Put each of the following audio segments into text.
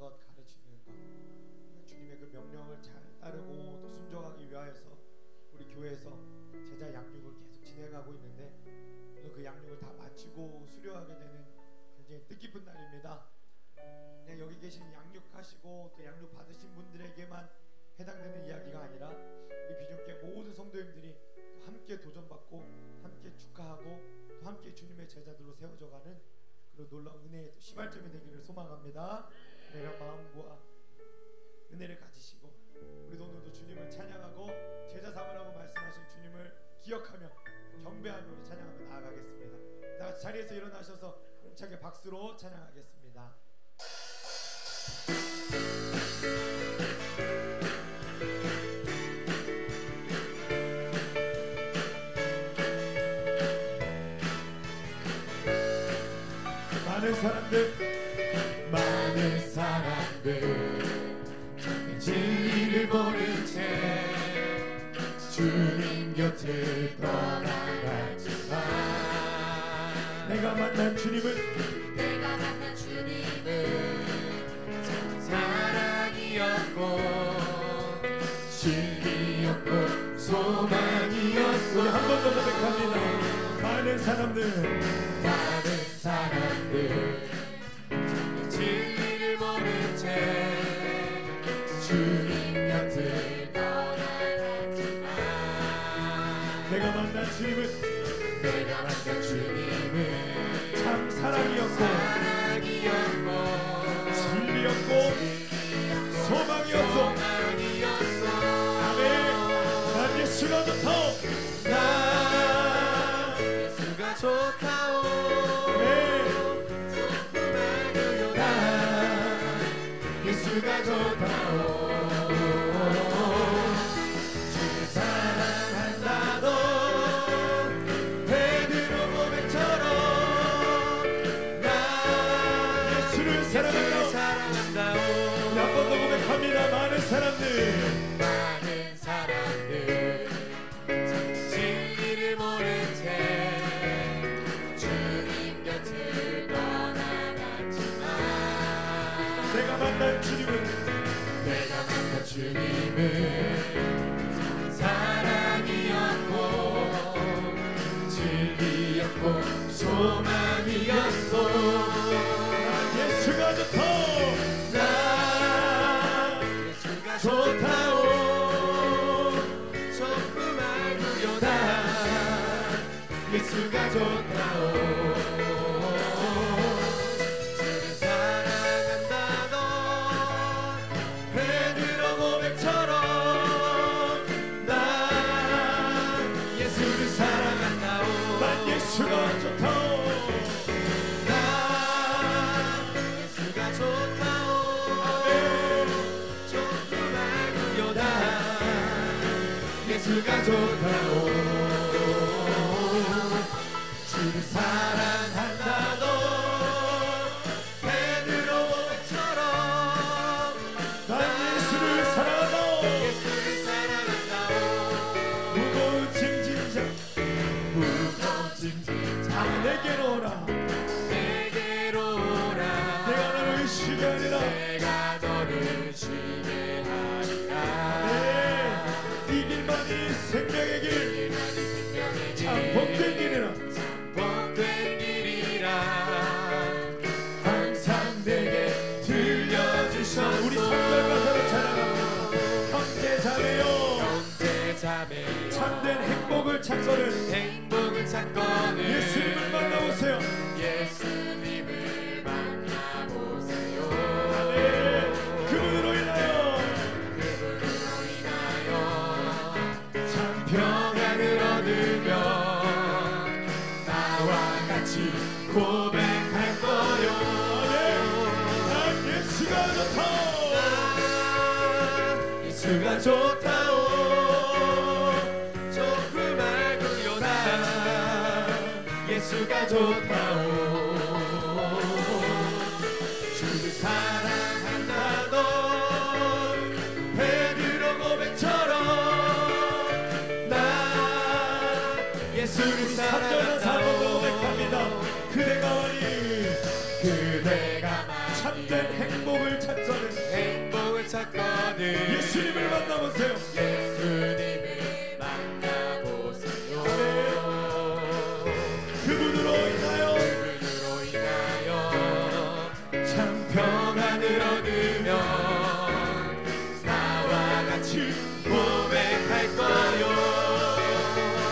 것, 가르치는 것, 주님의 그 명령을 잘 따르고 또 순종하기 위하여서 우리 교회에서 제자 양육을 계속 진행하고 있는데, 오늘 그 양육을 다 마치고 수료하게 되는 굉장히 뜻깊은 날입니다. 그냥 여기 계신 양육하시고 또 양육 받으신 분들에게만 해당되는 이야기가 아니라 우리 비전교회 모든 성도님들이 함께 도전받고 함께 축하하고 또 함께 주님의 제자들로 세워져가는 그런 놀라운 은혜의 또 시발점이 되기를 소망합니다. 이런 마음과 은혜를 가지시고 우리도 오늘도 주님을 찬양하고 제자 삼으라고 말씀하신 주님을 기억하며 경배하며 우리 찬양하며 나아가겠습니다. 다 같이 자리에서 일어나셔서 힘차게 박수로 찬양하겠습니다. 많은 사람들 진리를 모른 채 주님 곁을 떠나갔지만 내가 만난 주님은 참 사랑이었고 진리였고 소망이었어. 우리 한 번 더 고백합니다. 많은 사람들 진리를 모른 채 주님 곁을 떠나갔지만 내가 만난 주님은 참 사랑이었고 진리였고 소망이었어. 아멘. 난 예수가 좋다오. 예수가 좋다오. 주를 사랑한다도 베드로 고백처럼 나 예수를 사랑한다오. 한 번 더 고백합니다. 많은 사람들 진리를 모른 채 주님 곁을 떠나갔지만 내가 만난 주님은 사랑이었고 진리였고 소망이었어. 예수가 좋다오. 조금 알고요다. 예수가 좋다오. 주를 사랑한다던 베드로 고백처럼 나 예수를 사랑한다오. 난 예수가 좋다오. 나 예수가 좋다오. 조금 알고요다. 예수가 좋다오. 주를 사랑한다던 베드로 고백처럼 난 예수를 사랑한다오. 예수를 사랑한다오. 무거운 짐진 자 내게로 오라. 내가 너를 쉬게 하리라. 이 길만이 생명의 길, 참 복된 길이라 항상 내게 들려주셔서 우리 성결가사를 찬양합니다. 형제 자매요 참된 행복을 찾거늘 예수님을 만나보세요. 아멘. 그분으로 인하여 참 평안을 얻으며 나와 같이 고백할 거요. 난 예수가 예수가 좋다오. 조금 알고요다. 예수가 좋다오. 주를 사랑한다던 베드로 고백처럼 나 예수를 사랑한다던 사랑으로 고백합니다. 그대가 그대가 참된 행복을 찾거늘 사건을 예수님을 만나보세요. 예수님을 만나보세요. 그분으로 인하여 참 평안을 얻으면 나와 같이 고백할 거요.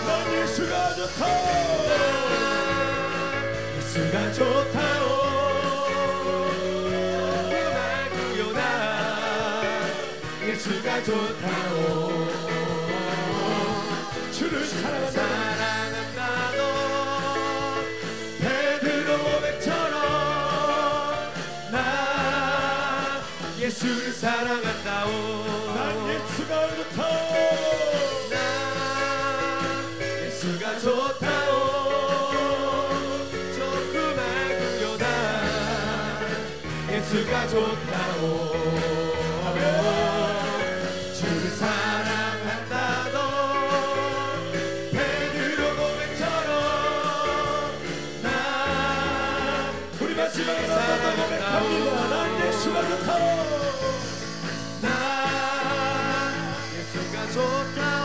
난 예수가 좋다. 예수가 좋다오. 말고요 나 예수가 좋다오. 주를 사랑한다. 사랑한다도 베드로 고백처럼 나 예수를 사랑한다오. 난 예수가 좋다. 나 예수가 좋다오. 좋고 말고요 나 예수가 좋다오. 주를 사랑한다도 베드로 고백처럼 나 우리 마지막으로 고백합니다. 난 예수가 좋다. 나 예수가 좋다오.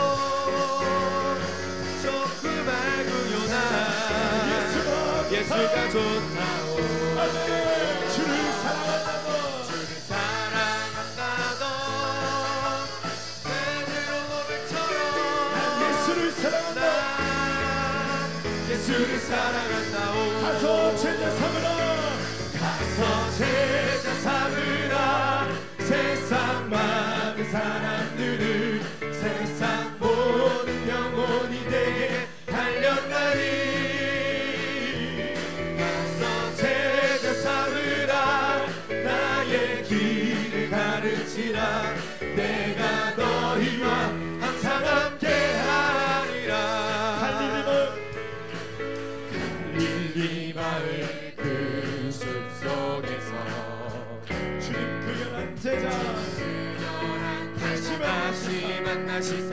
좋고 말고요 나 예수가 좋다오. 주를 사랑한다고. 주를 사랑한다도 베드로 고백처럼 난 예수를 사랑한다. 나 예수를 사랑한다오. 가서 제자 삼으라. 가서 제자 삼으라. 세상 많은 사람들을 세상 모든 영혼이 되게 달렸나니. 가서 제자 삼으라. 나의 길을 가르치라. 내가 너희와 항상 함께하리라. 갈릴리 마을 그 숲속에서 주님 그 연한 제자 다시 만나시사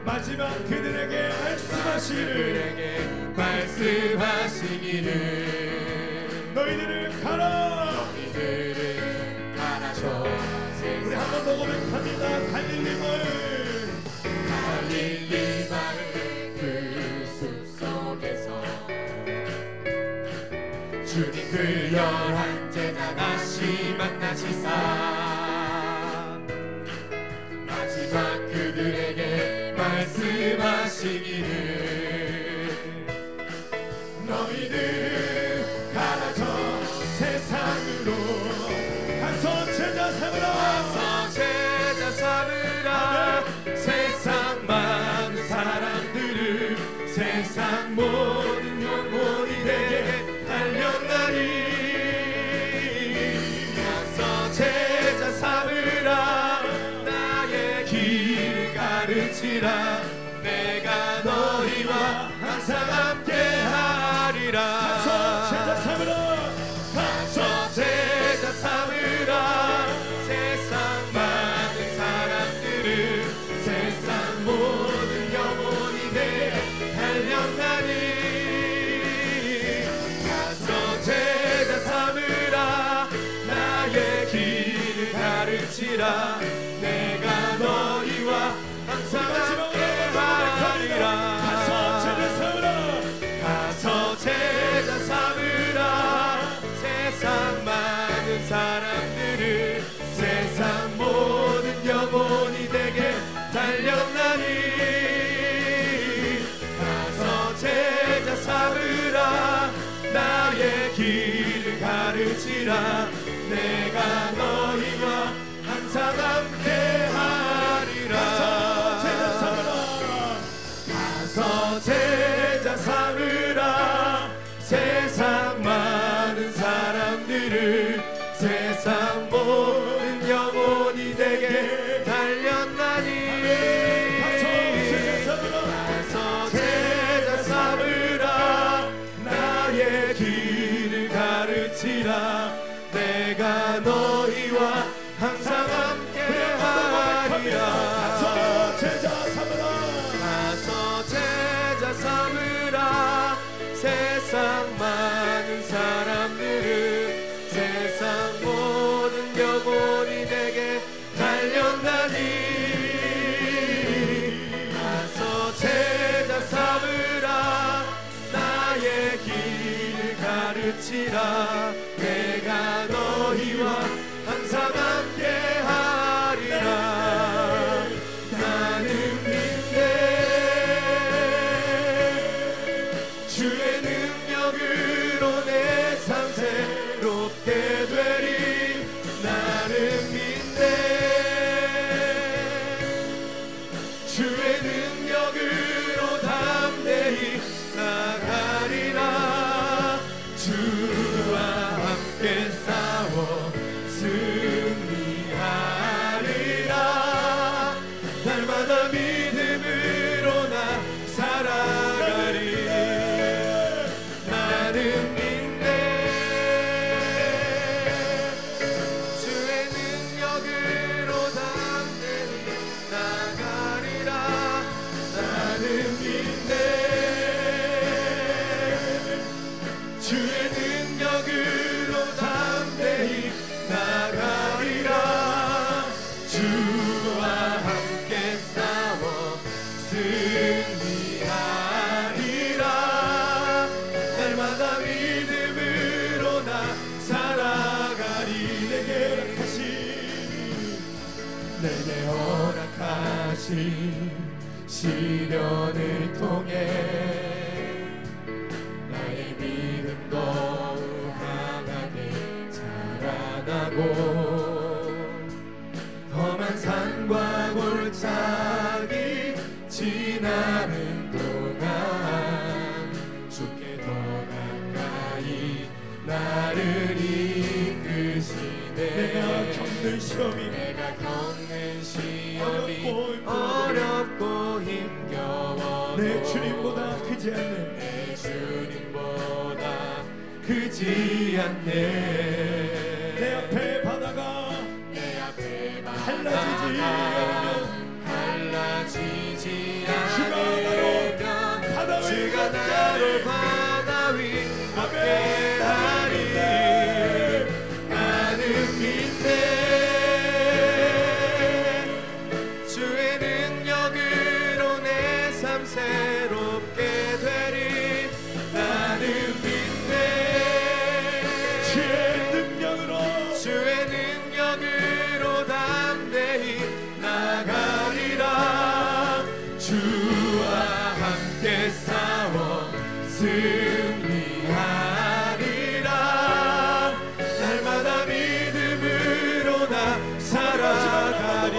마지막 그들에게 말씀하시기를 말씀하시기를 너희들을 가라. 이들을 가라서 우리 한 번 더 고백합니다. 갈릴리 마을 그 숲속에서 주님 그 열한 제자 다시 만나시사 마지막 그들에게 말씀하시기를 너희들 가라 저 세상으로 가서 제자 삼으라. 가서 제자 삼으라. 세상 많은 사람들을 세상 모든 영혼이 되게 달렸나니. 가서 제자 삼으라. 나의 길을 가르치라. 내가 너희와 항상 함께하리라. 가서 제자 삼으라. 가서 제자 삼으라. 세상 많은 사람들을 세상 모든 영혼이 되게 달렸나니. 가서 제자 삼으라. 나의 길을 가르치라. 내가 너희와 항상 함께하리라. 가서 제자 삼으라. 가서 제자 삼으라. 세상 많은 사람들을 세상 모든 영혼이 되게 달렸나니. 가서 제자 삼으라. 나의 길을 가르치라. 내가 너희와 항상 함께하리라. 가서 제자 삼으라. 세상 많은 사람들을 세상 모든 영혼이 되게 달렸나니. 가서 제자 삼으라. 나의 길을 가르치라. 내가 너희와 항상 함께하리라. 가서 제자 삼으라. 가서 제자 삼으라. 세상 많은 사람들을 세상 모든 영혼이 가르치라. 내가 너희와 항상 함께하리라. 나는 믿네. 주의 능력으로 내 삶 새롭게 되리. 나는 믿네. 주의 능력으로 담대히 나가리라. 주와 함께 싸워 승리하리라. 날마다 믿음으로 나 살아가리. 나는 믿네. 주의 능력으로 담대히 나가리라. 나는 믿네. 주의 능력으로 담대히 나가리라. 주와 함께 싸워 승리하리라. 날마다 믿음으로 나 살아가리. 내게 허락하신 시련을 통해 나의 믿음도 강하게 자라나고 험한 산과 골짜기 지나는 동안 주께 더 가까이 나를 이끄시네. 내가 겪는 시험이 어렵고 힘겨워도 내 주님보다 크지 않네. 내 주님보다 크지 않네. 내 앞에 바다가 갈라지지 않으면 주가 나로 바다 위 함께하리. 나는 믿네. 주의 능력으로 내 삶 새롭게 되리. 나는 믿네. 주의 능력으로 담대히 나가리라. 주와 함께 싸워 승리하리라. 날마다 믿음으로 나 살아가리.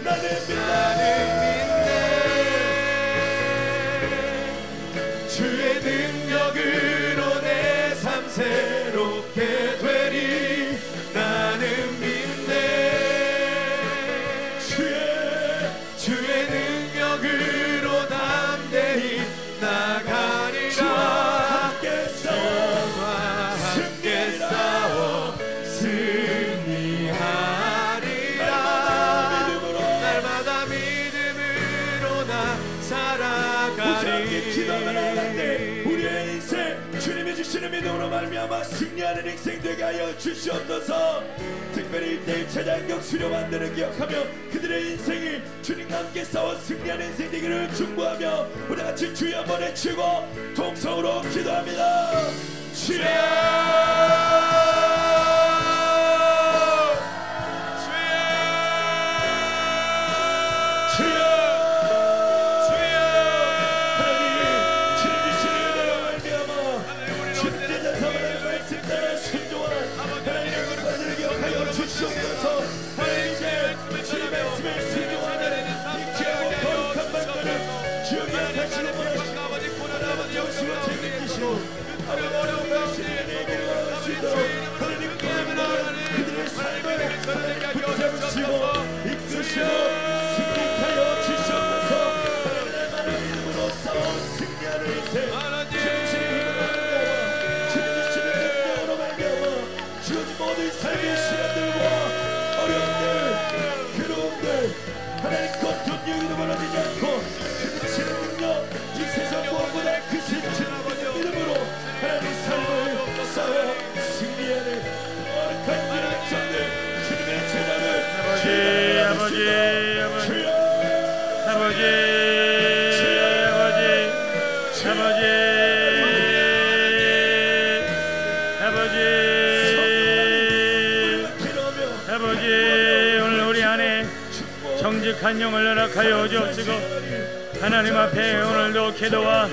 나는 믿네. 주의 능력으로 내 삶 새롭게 되리. 나는 믿네. 주의 능력으로 담대히 나가리라. 함께 싸워 승리하리라. 날마다 믿음으로 나 살아가리. 우리의 인생 주님이 주시는 믿음으로 말미암아 승리하는 인생 되게 하여 주시옵소서. 특별히 이때의 최장경 수료 만드는 기억하며 그들의 인생이 주님과 함께 싸워 승리하는 인생 되기를 중보하며 우리 같이 주여 한번 외치고 통성으로 기도합니다. 주여! 이끄시고 승리하여 주시옵소서. 하나님의 이름으로 싸워 승리하는 인생 주님의 능력으로 말미암아 주님 모든 삶의 시련들과 어려움들 괴로움들 하나님 겉은 여기도 벌어지지 않고 주님의 능력 이 세상 무엇보다 그 세치는 믿음으로 하나님의 삶을 싸워 승리하는 거룩한 백성들 주님의 제자를 아버지 아버지 오늘 우리 안에 정직한 영을 허락하여 주옵시고 하나님 앞에 오늘도 기도와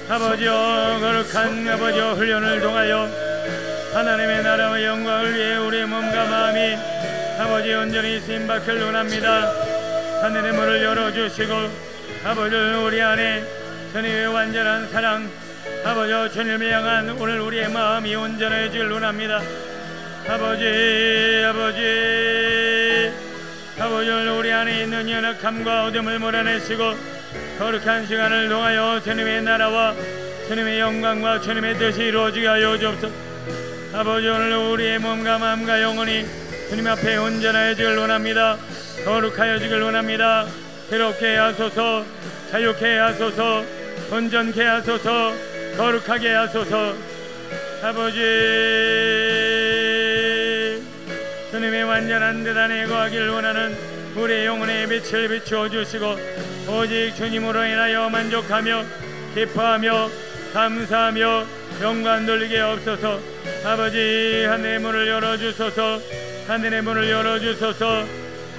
아버지여 거룩한 아버지여 훈련을 통하여 하나님의 나라와 영광을 위해 우리의 몸과 마음이 아버지 온전히 쓰임받기를 원합니다. 하늘의 문을 열어주시고 아버지 우리 안에 주님의 완전한 사랑 아버지 주님을 향한 오늘 우리의 마음이 온전해지길 원합니다. 아버지 오늘 우리 안에 있는 연약함과 어둠을 몰아내시고 거룩한 시간을 통하여 주님의 나라와 주님의 영광과 주님의 뜻이 이루어지게 하여 주옵소서. 아버지 오늘 우리의 몸과 마음과 영혼이 주님 앞에 온전해지길 원합니다. 거룩하여지길 원합니다. 새롭게 하소서, 자유케 하소서, 온전케 하소서, 거룩하게 하소서. 아버지 주님의 완전한 뜻 안에 거하기를 원하는 우리의 영혼의 빛을 비추어 주시고 오직 주님으로 인하여 만족하며 기뻐하며 감사하며 영광 돌리게 없소서. 아버지 하늘의 문을 열어주소서. 하늘의 문을 열어주소서.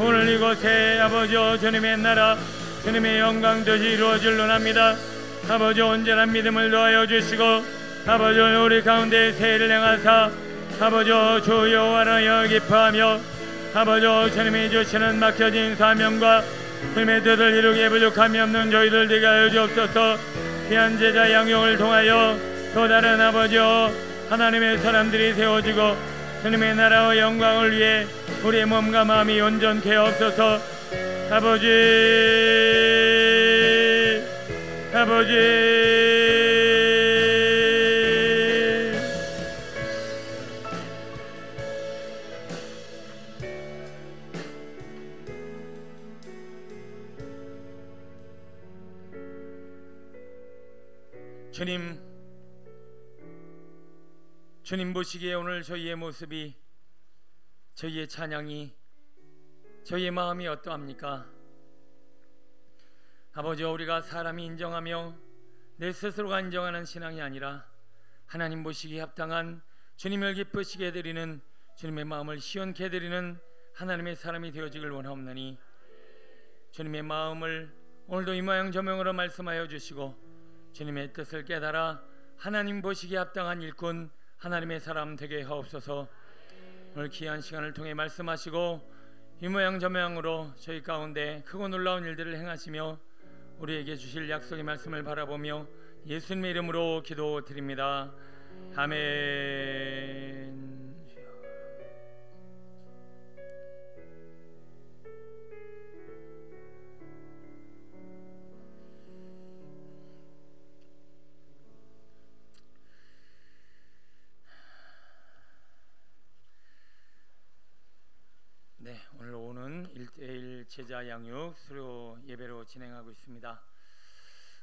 오늘 이곳에 아버지 주님의 나라 주님의 영광 뜻이 이루어질 원합니다. 아버지 온전한 믿음을 더하여 주시고 아버지 우리 가운데 세일을 행하사 아버지 주 여호와를 기뻐하며 아버지 주님이 주시는 맡겨진 사명과 주님의 뜻을 이루기에 부족함이 없는 저희들 되게 하여 주옵소서. 귀한 제자 양육을 통하여 또 다른 아버지 하나님의 사람들이 세워지고 주님의 나라와 영광을 위해 우리의 몸과 마음이 온전케 없소서. 아버지 주님 보시기에 오늘 저희의 모습이 저희의 찬양이 저희의 마음이 어떠합니까? 아버지 우리가 사람이 인정하며 내 스스로가 인정하는 신앙이 아니라 하나님 보시기에 합당한 주님을 기쁘시게 해드리는 주님의 마음을 시원케 해드리는 하나님의 사람이 되어지길 원하옵나니 주님의 마음을 오늘도 이 모양 저명으로 말씀하여 주시고 주님의 뜻을 깨달아 하나님 보시기에 합당한 일꾼 하나님의 사람 되게 하옵소서. 오늘 귀한 시간을 통해 말씀하시고 이 모양 저 모양으로 저희 가운데 크고 놀라운 일들을 행하시며 우리에게 주실 약속의 말씀을 바라보며 예수님의 이름으로 기도드립니다. 아멘. 네, 오늘 오후는 1대1 제자 양육 수료 예배로 진행하고 있습니다.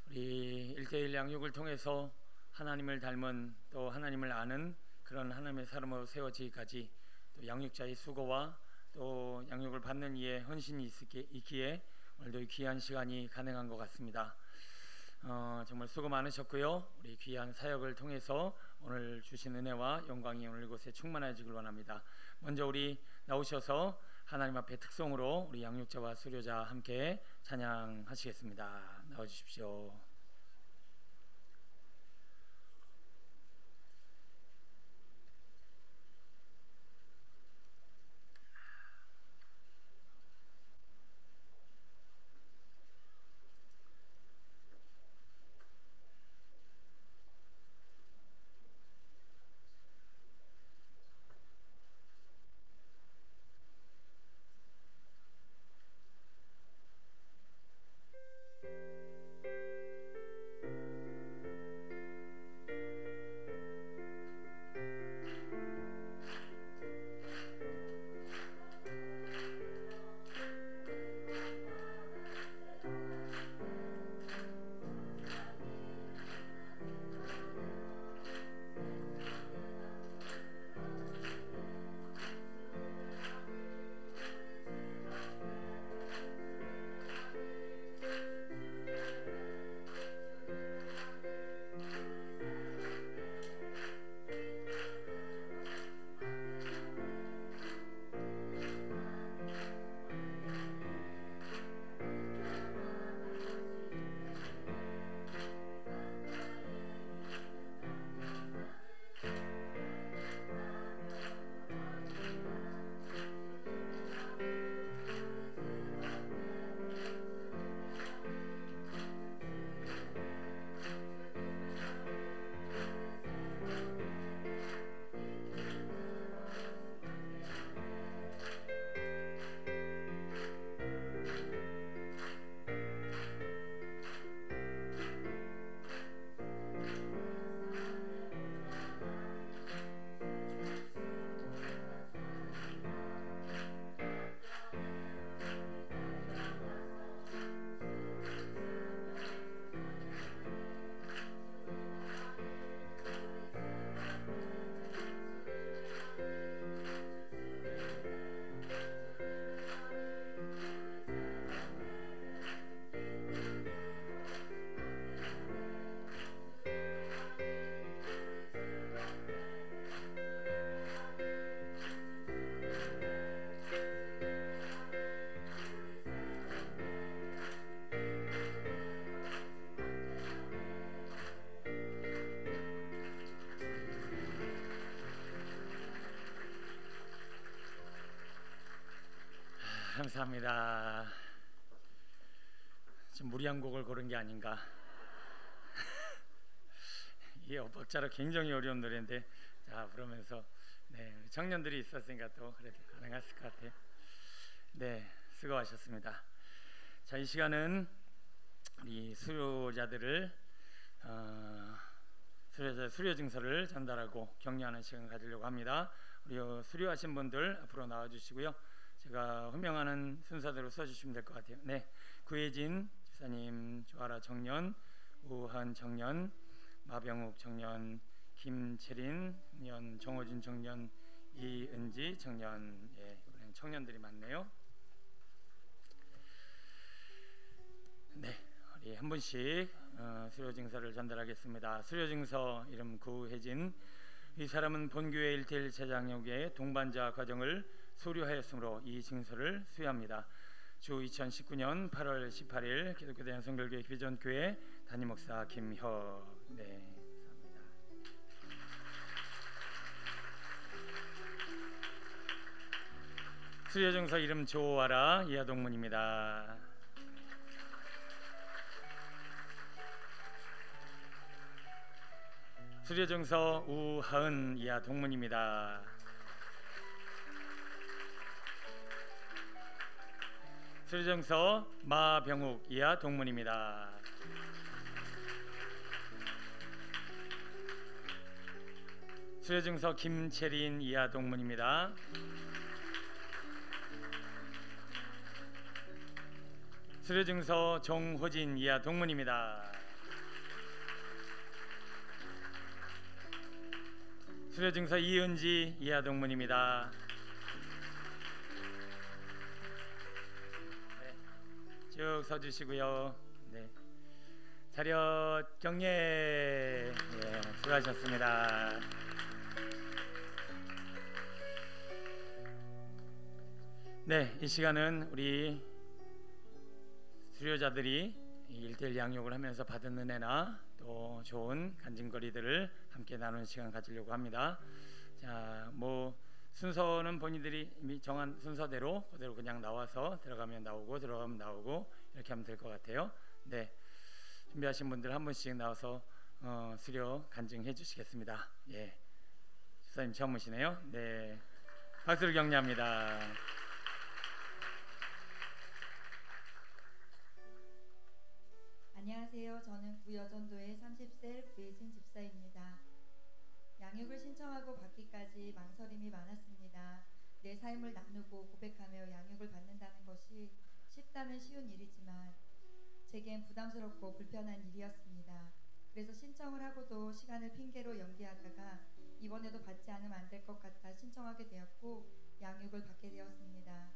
우리 1대1 양육을 통해서 하나님을 닮은 또 하나님을 아는 그런 하나님의 사람으로 세워지기까지 또 양육자의 수고와 또 양육을 받는 이의 헌신이 있기에 오늘도 귀한 시간이 가능한 것 같습니다. 정말 수고 많으셨고요. 우리 귀한 사역을 통해서 오늘 주신 은혜와 영광이 오늘 이곳에 충만해지길 원합니다. 먼저 우리 나오셔서 하나님 앞에 특송으로 우리 양육자와 수료자 함께 찬양하시겠습니다. 나와주십시오. 감사합니다. 좀 무리한 곡을 고른 게 아닌가. 이게 엇박자로 굉장히 어려운 노래인데, 자 부르면서 청년들이 있었으니까 또 그래도 가능했을 것 같아요. 네, 수고하셨습니다. 자, 이 시간은 우리 수료자들을 수료 증서를 전달하고 격려하는 시간 가지려고 합니다. 우리 수료하신 분들 앞으로 나와주시고요. 제가 호명하는 순서대로 써주시면 될 것 같아요. 네, 구혜진 집사님, 조아라 청년, 우한 청년, 마병욱 청년, 김채린 청년, 정호진 청년, 이은지 청년. 예, 이번엔 청년들이 많네요. 네, 우리 한 분씩 수료 증서를 전달하겠습니다. 수료 증서 이름 구혜진. 이 사람은 본교회 1:1 제장역의 동반자 과정을 수료하였으므로 이 증서를 수여합니다. 주 2019년 8월 18일 기독교 대한성결교회 비전교회 담임목사 김혁. 네, 감사합니다. 수료 증서 이름 조아라 이하동문입니다. 수료 증서 우하은 이하 동문입니다. 수료 증서 마병욱 이하 동문입니다. 수료 증서 김채린 이하 동문입니다. 수료 증서 정호진 이하 동문입니다. 수료 증서 이은지 이하 동문입니다. 네, 쭉 서주시고요. 네, 차렷 경례. 네, 수고하셨습니다. 네, 이 시간은 우리 수료자들이 1:1 양육을 하면서 받은 은혜나 또 좋은 간증거리들을 함께 나누는 시간 가지려고 합니다. 자, 뭐 순서는 본인들이 이미 정한 순서대로 그대로 그냥 나와서 들어가면 나오고 들어가면 나오고 이렇게 하면 될 것 같아요. 네, 준비하신 분들 한 분씩 나와서 수료 간증해 주시겠습니다. 예, 집사님 처음 오시네요. 네, 박수를 격려합니다. 안녕하세요. 저는 구여전도의 30세 구혜진 집사입니다. 양육을 신청하고 받기까지 망설임이 많았습니다. 내 삶을 나누고 고백하며 양육을 받는다는 것이 쉽다면 쉬운 일이지만 제겐 부담스럽고 불편한 일이었습니다. 그래서 신청을 하고도 시간을 핑계로 연기하다가 이번에도 받지 않으면 안 될 것 같아 신청하게 되었고 양육을 받게 되었습니다.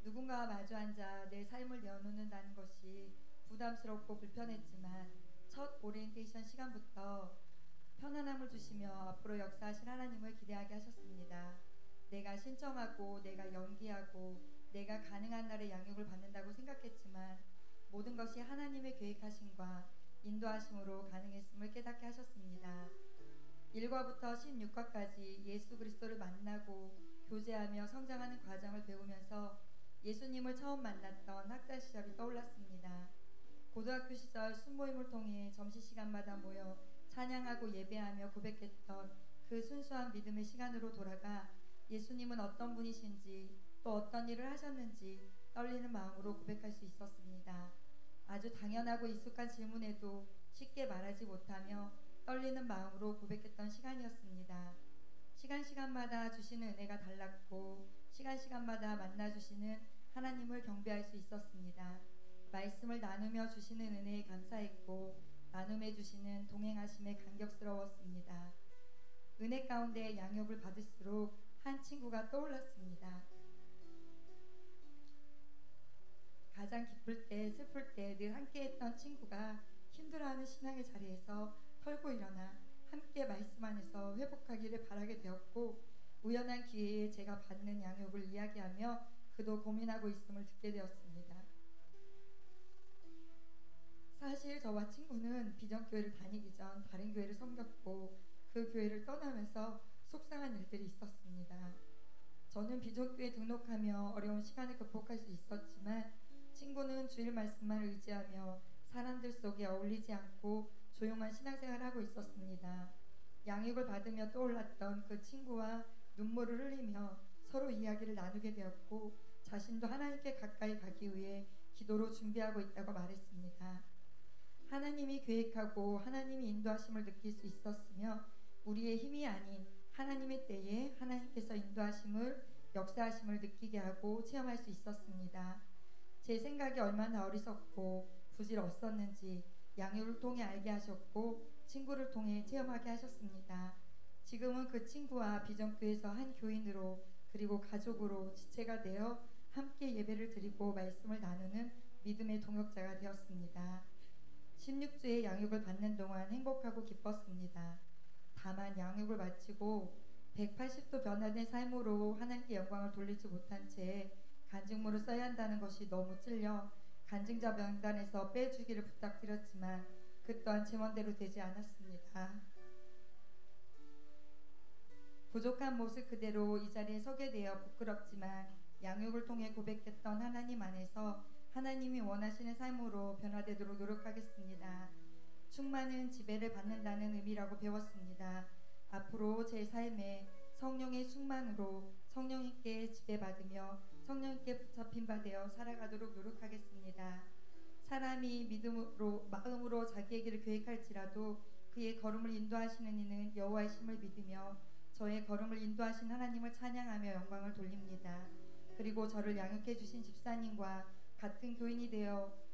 누군가와 마주 앉아 내 삶을 내어놓는다는 것이 부담스럽고 불편했지만 첫 오리엔테이션 시간부터 편안함을 주시며 앞으로 역사하실 하나님을 기대하게 하셨습니다. 내가 신청하고 내가 연기하고 내가 가능한 날에 양육을 받는다고 생각했지만 모든 것이 하나님의 계획하심과 인도하심으로 가능했음을 깨닫게 하셨습니다. 1과부터 16과까지 예수 그리스도를 만나고 교제하며 성장하는 과정을 배우면서 예수님을 처음 만났던 학창 시절이 떠올랐습니다. 고등학교 시절 순모임을 통해 점심시간마다 모여 찬양하고 예배하며 고백했던 그 순수한 믿음의 시간으로 돌아가 예수님은 어떤 분이신지 또 어떤 일을 하셨는지 떨리는 마음으로 고백할 수 있었습니다. 아주 당연하고 익숙한 질문에도 쉽게 말하지 못하며 떨리는 마음으로 고백했던 시간이었습니다. 시간마다 주시는 은혜가 달랐고 시간마다 만나주시는 하나님을 경배할 수 있었습니다. 말씀을 나누며 주시는 은혜에 감사했고 나눔해 주시는 동행하심에 감격스러웠습니다. 은혜 가운데 양육을 받을수록 한 친구가 떠올랐습니다. 가장 기쁠 때 슬플 때 늘 함께했던 친구가 힘들어하는 신앙의 자리에서 털고 일어나 함께 말씀 안에서 회복하기를 바라게 되었고 우연한 기회에 제가 받는 양육을 이야기하며 그도 고민하고 있음을 듣게 되었습니다. 사실 저와 친구는 비전교회를 다니기 전 다른 교회를 섬겼고 그 교회를 떠나면서 속상한 일들이 있었습니다. 저는 비전교에 등록하며 어려운 시간을 극복할 수 있었지만 친구는 주일 말씀만 의지하며 사람들 속에 어울리지 않고 조용한 신앙생활을 하고 있었습니다. 양육을 받으며 떠올랐던 그 친구와 눈물을 흘리며 서로 이야기를 나누게 되었고 자신도 하나님께 가까이 가기 위해 기도로 준비하고 있다고 말했습니다. 하나님이 계획하고 하나님이 인도하심을 느낄 수 있었으며 우리의 힘이 아닌 하나님의 때에 하나님께서 인도하심을 역사하심을 느끼게 하고 체험할 수 있었습니다. 제 생각이 얼마나 어리석고 부질없었는지 양육을 통해 알게 하셨고 친구를 통해 체험하게 하셨습니다. 지금은 그 친구와 비전교에서 한 교인으로 그리고 가족으로 지체가 되어 함께 예배를 드리고 말씀을 나누는 믿음의 동역자가 되었습니다. 16주의 양육을 받는 동안 행복하고 기뻤습니다. 다만 양육을 마치고 180도 변화된 삶으로 하나님께 영광을 돌리지 못한 채 간증물을 써야 한다는 것이 너무 찔려 간증자 명단에서 빼주기를 부탁드렸지만 그 또한 제 멋대로 되지 않았습니다. 부족한 모습 그대로 이 자리에 서게 되어 부끄럽지만 양육을 통해 고백했던 하나님 안에서 하나님이 원하시는 삶으로 변화되도록 노력하겠습니다. 충만은 지배를 받는다는 의미라고 배웠습니다. 앞으로 제 삶에 성령의 충만으로 성령님께 지배받으며 성령님께 붙잡힌 바 되어 살아가도록 노력하겠습니다. 사람이 믿음으로 마음으로 자기의 길을 계획할지라도 그의 걸음을 인도하시는 이는 여호와의 심을 믿으며 저의 걸음을 인도하신 하나님을 찬양하며 영광을 돌립니다. 그리고 저를 양육해 주신 집사님과 같은 교인이 되어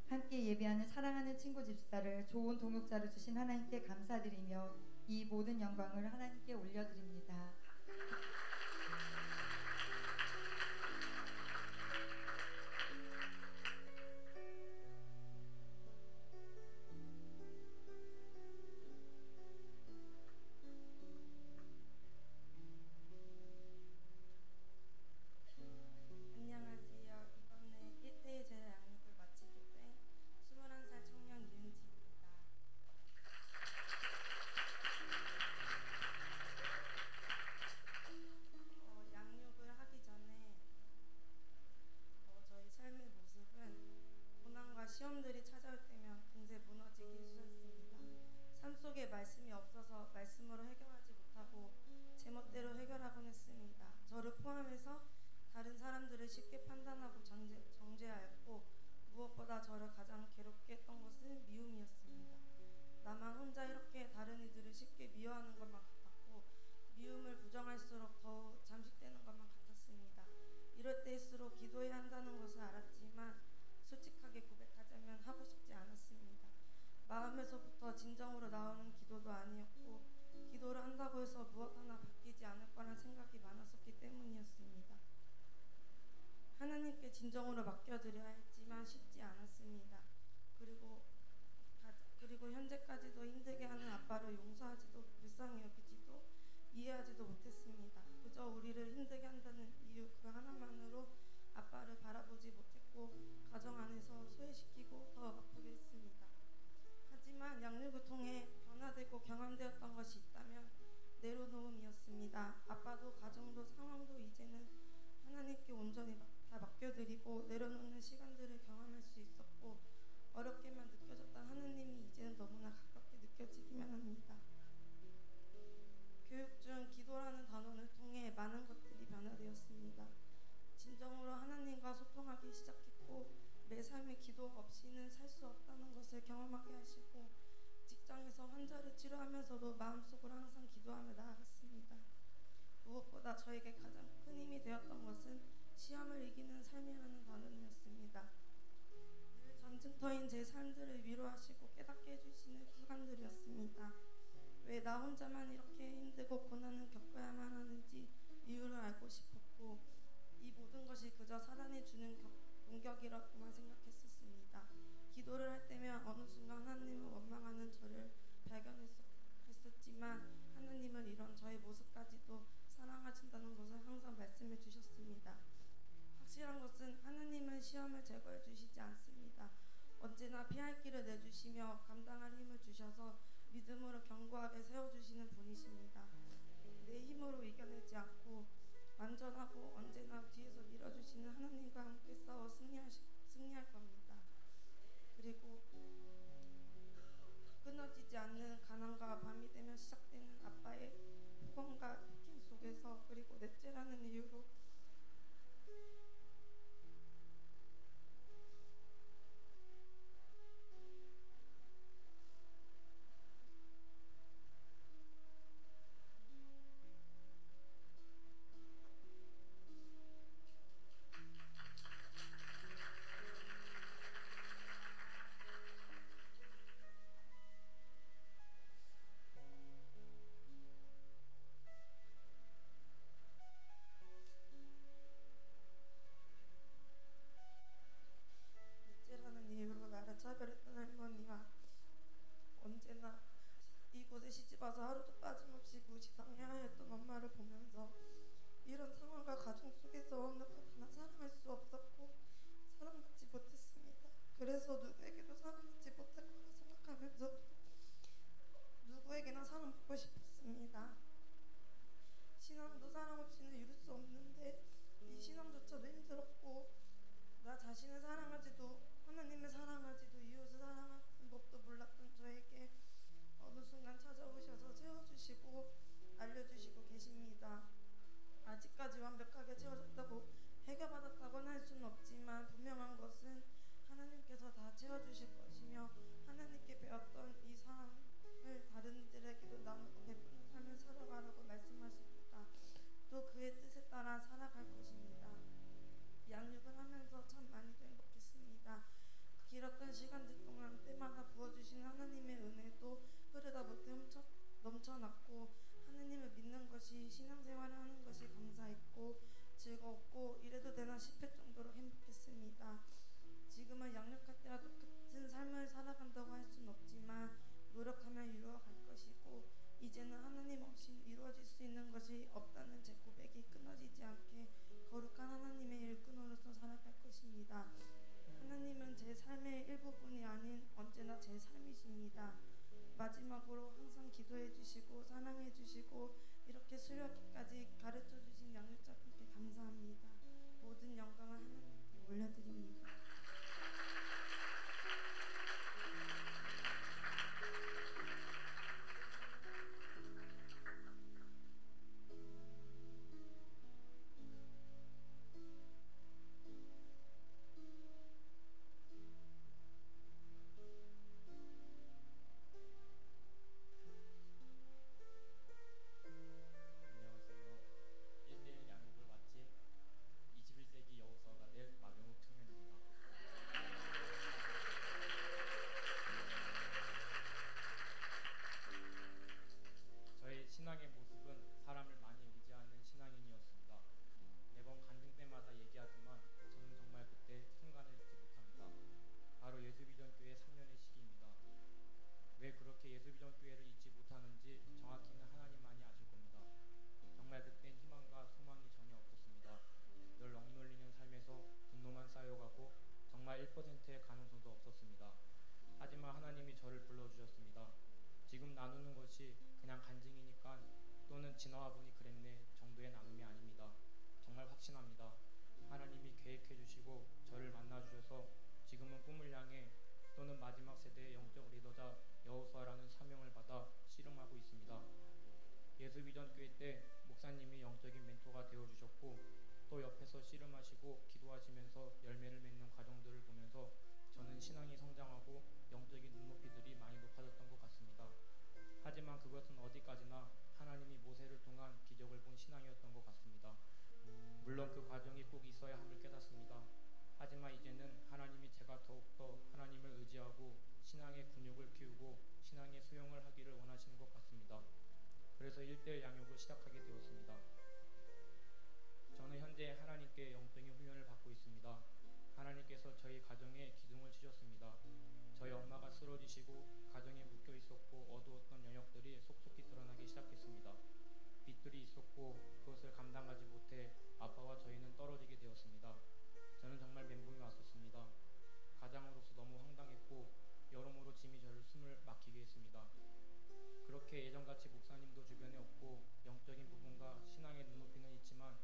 함께 예배하는 사랑하는 친구 집사를 좋은 동역자로 주신 하나님께 감사드리며 이 모든 영광을 하나님께 올려드립니다. 시험들이 찾아올 때면 금세 무너지기 쉬웠습니다. 삶 속에 말씀이 없어서 말씀으로 해결하지 못하고 제멋대로 해결하곤 했습니다. 저를 포함해서 다른 사람들을 쉽게 판단하고 정죄하였고 무엇보다 저를 가장 괴롭게 했던 것은 미움이었습니다. 나만 혼자 이렇게 다른 이들을 쉽게 미워하는 것만 같았고 미움을 부정할수록 더욱 잠식되는 것만 같았습니다. 이럴 때일수록 기도해야 한다는 것을 알았지만 솔직하게 고백하자면 하고 싶지 않았습니다. 마음에서부터 진정으로 나오는 기도도 아니었고 기도를 한다고 해서 무엇 하나 바뀌지 않을 거란 생각이 많았었기 때문이었습니다. 하나님께 진정으로 맡겨드려야 했지만 쉽지 않았습니다. 그리고 현재까지도 힘들게 하는 아빠를 용서하지도 불쌍히 여기지도 이해하지도 못했습니다. 그저 우리를 힘들게 한다는 이유 그 하나만으로 아빠를 바라보지 못했고 가정 안에서 소외시키고 더 아프게 했습니다. 하지만 양육을 통해 변화되고 경험되었던 것이 있다면 내려놓음이었습니다. 아빠도 가정도 상황도 이제는 하나님께 온전히 다 맡겨드리고 내려놓는 시간들을 경험할 수 있었고 어렵게만 느껴졌던 하나님이 이제는 너무나 가깝게 느껴지기만 합니다. 교육 중 기도라는 단원을 통해 많은 것들이 변화되었습니다. 진정으로 하나님과 소통하기 시작했고 내 삶의 기도 없이는 살 수 없다는 것을 경험하게 하시고 직장에서 환자를 치료하면서도 마음속으로 항상 기도하며 나아갔습니다. 무엇보다 저에게 가장 큰 힘이 되었던 것은 시험을 이기는 삶이라는 단원이었습니다. 늘 전쟁터인 제 삶들을 위로하시고 깨닫게 해주시는 순간들이었습니다. 왜 나 혼자만 이렇게 힘들고 고난을 겪어야만 하는지 이유를 알고 싶었고 이 모든 것이 그저 사단이 주는 공격이라고만 생각했었습니다. 기도를 할 때면 어느 순간 하나님을 원망하는 저를 발견했었지만 하나님은 이런 저의 모습까지도 사랑하신다는 것을 항상 말씀해 주셨습니다. 확실한 것은 하나님은 시험을 제거해 주시지 않습니다. 언제나 피할 길을 내주시며 감당할 힘을 주셔서 믿음으로 견고하게 세워주시는 분이십니다. 내 힘으로 이겨내지 않고 완전하고 언제나 뒤에서 밀어주시는 하나님과 함께 싸워 승리할 겁니다. 그리고 끊어지지 않는 가난과 밤이 되면 시작되는 아빠의 폭언과 폭행 속에서, 그리고 넷째라는 이유로 나를 차별했던 할머니와 언제나 이곳에 시집와서 하루도 빠짐없이 무시당해하였던 엄마를 보면서 이런 상황과 가정 속에서 누구나 사랑할 수 없었고 사랑받지 못했습니다. 그래서 누구에게도 사랑받지 못할 거라 생각하면서 누구에게나 사랑받고 싶었습니다. 신앙도 사랑 없이는 이룰 수 없는데 이 신앙조차도 힘들었고, 나 자신을 사랑하지도 하나님을 사랑하지도 이웃을 사랑하는 법도 몰랐던 저에게 어느 순간 찾아오셔서 채워주시고 알려주시고 계십니다. 아직까지 완벽하게 채워졌다고 해결받았다고는 할 수는 없지만 분명한 것은 하나님께서 다 채워주실 것이며 하나님께 배웠던 이 사랑을 다른 이들에게도 나누고 베푸는 삶을 살아가라고 말씀하십니다. 또 그의 뜻에 따라 살아갈 것입니다. 양육을 하면서 참 많이도 행복했습니다. 길었던 시간들 동안 때마다 부어주시는 하나님의 은혜도 흐르다 못해 넘쳐났고, 하나님을 믿는 것이 신앙생활을 하는 것이 감사했고 즐거웠고 이래도 되나 싶을 정도로 행복했습니다. 지금은 양육할 때와 똑같은 삶을 살아간다고 할 수는 없지만 노력하면 이루어갈 것이고, 이제는 하나님 없이 이루어질 수 있는 것이 없다는 제 고백이 끊어지지 않게 거룩한 하나님의 일꾼으로서 살아갈 것입니다. 하나님은 제 삶의 일부분이 아닌 언제나 제 삶이십니다. 마지막으로 항상 기도해 주시고 사랑해 주시고 이렇게 수료하기까지 가르쳐 주신 양육자분께 감사합니다. 모든 영광을 하나님께 올려드립니다. 신앙의 모습은 사람을 많이 의지하는 신앙인이었습니다. 매번 간증 때마다 얘기하지만 저는 정말 그때 순간을 잊지 못합니다. 바로 예수비전교회 3년의 시기입니다. 왜 그렇게 예수비전교회를 잊지 못하는지 정확히는 하나님만이 아실 겁니다. 정말 그땐 희망과 소망이 전혀 없었습니다. 늘 억눌리는 삶에서 분노만 쌓여가고 정말 1%의 가능성도 없었습니다. 하지만 하나님이 저를 불러주셨습니다. 지금 나누는 것이 그냥 간증이니까 또는 지나와 보니 그랬네 정도의 나눔이 아닙니다. 정말 확신합니다. 하나님이 계획해 주시고 저를 만나 주셔서 지금은 꿈을 향해 또는 마지막 세대의 영적 리더자 여호수아라는 사명을 받아 씨름하고 있습니다. 예수비전교회 때 목사님이 영적인 멘토가 되어 주셨고 또 옆에서 씨름하시고 기도하시면서 열매를 맺는 과정들을 보면서 저는 신앙이 성장하고 영적인 눈높이들이 많이 높아졌던 것 같습니다. 하지만 그것은 어디까지나 하나님이 모세를 통한 기적을 본 신앙이었던 것 같습니다. 물론 그 과정이 꼭 있어야 함을 깨닫습니다. 하지만 이제는 하나님이 제가 더욱더 하나님을 의지하고 신앙의 근육을 키우고 신앙의 수용을 하기를 원하시는 것 같습니다. 그래서 1:1 양육을 시작하게 되었습니다. 저는 현재 하나님께 영적인 훈련을 받고 있습니다. 하나님께서 저희 가정에 기둥을 치셨습니다. 저희 엄마가 쓰러지시고 가정에 묶여 있었고 어두웠던 영역들이 속속히 드러나기 시작했습니다. 빚들이 있었고 그것을 감당하지 못해 아빠와 저희는 떨어지게 되었습니다. 저는 정말 멘붕이 왔었습니다. 가장으로서 너무 황당했고 여러모로 짐이 저를 숨을 막히게 했습니다. 그렇게 예전같이 목사님도 주변에 없고 영적인 부분과 신앙의 눈높이는 있지만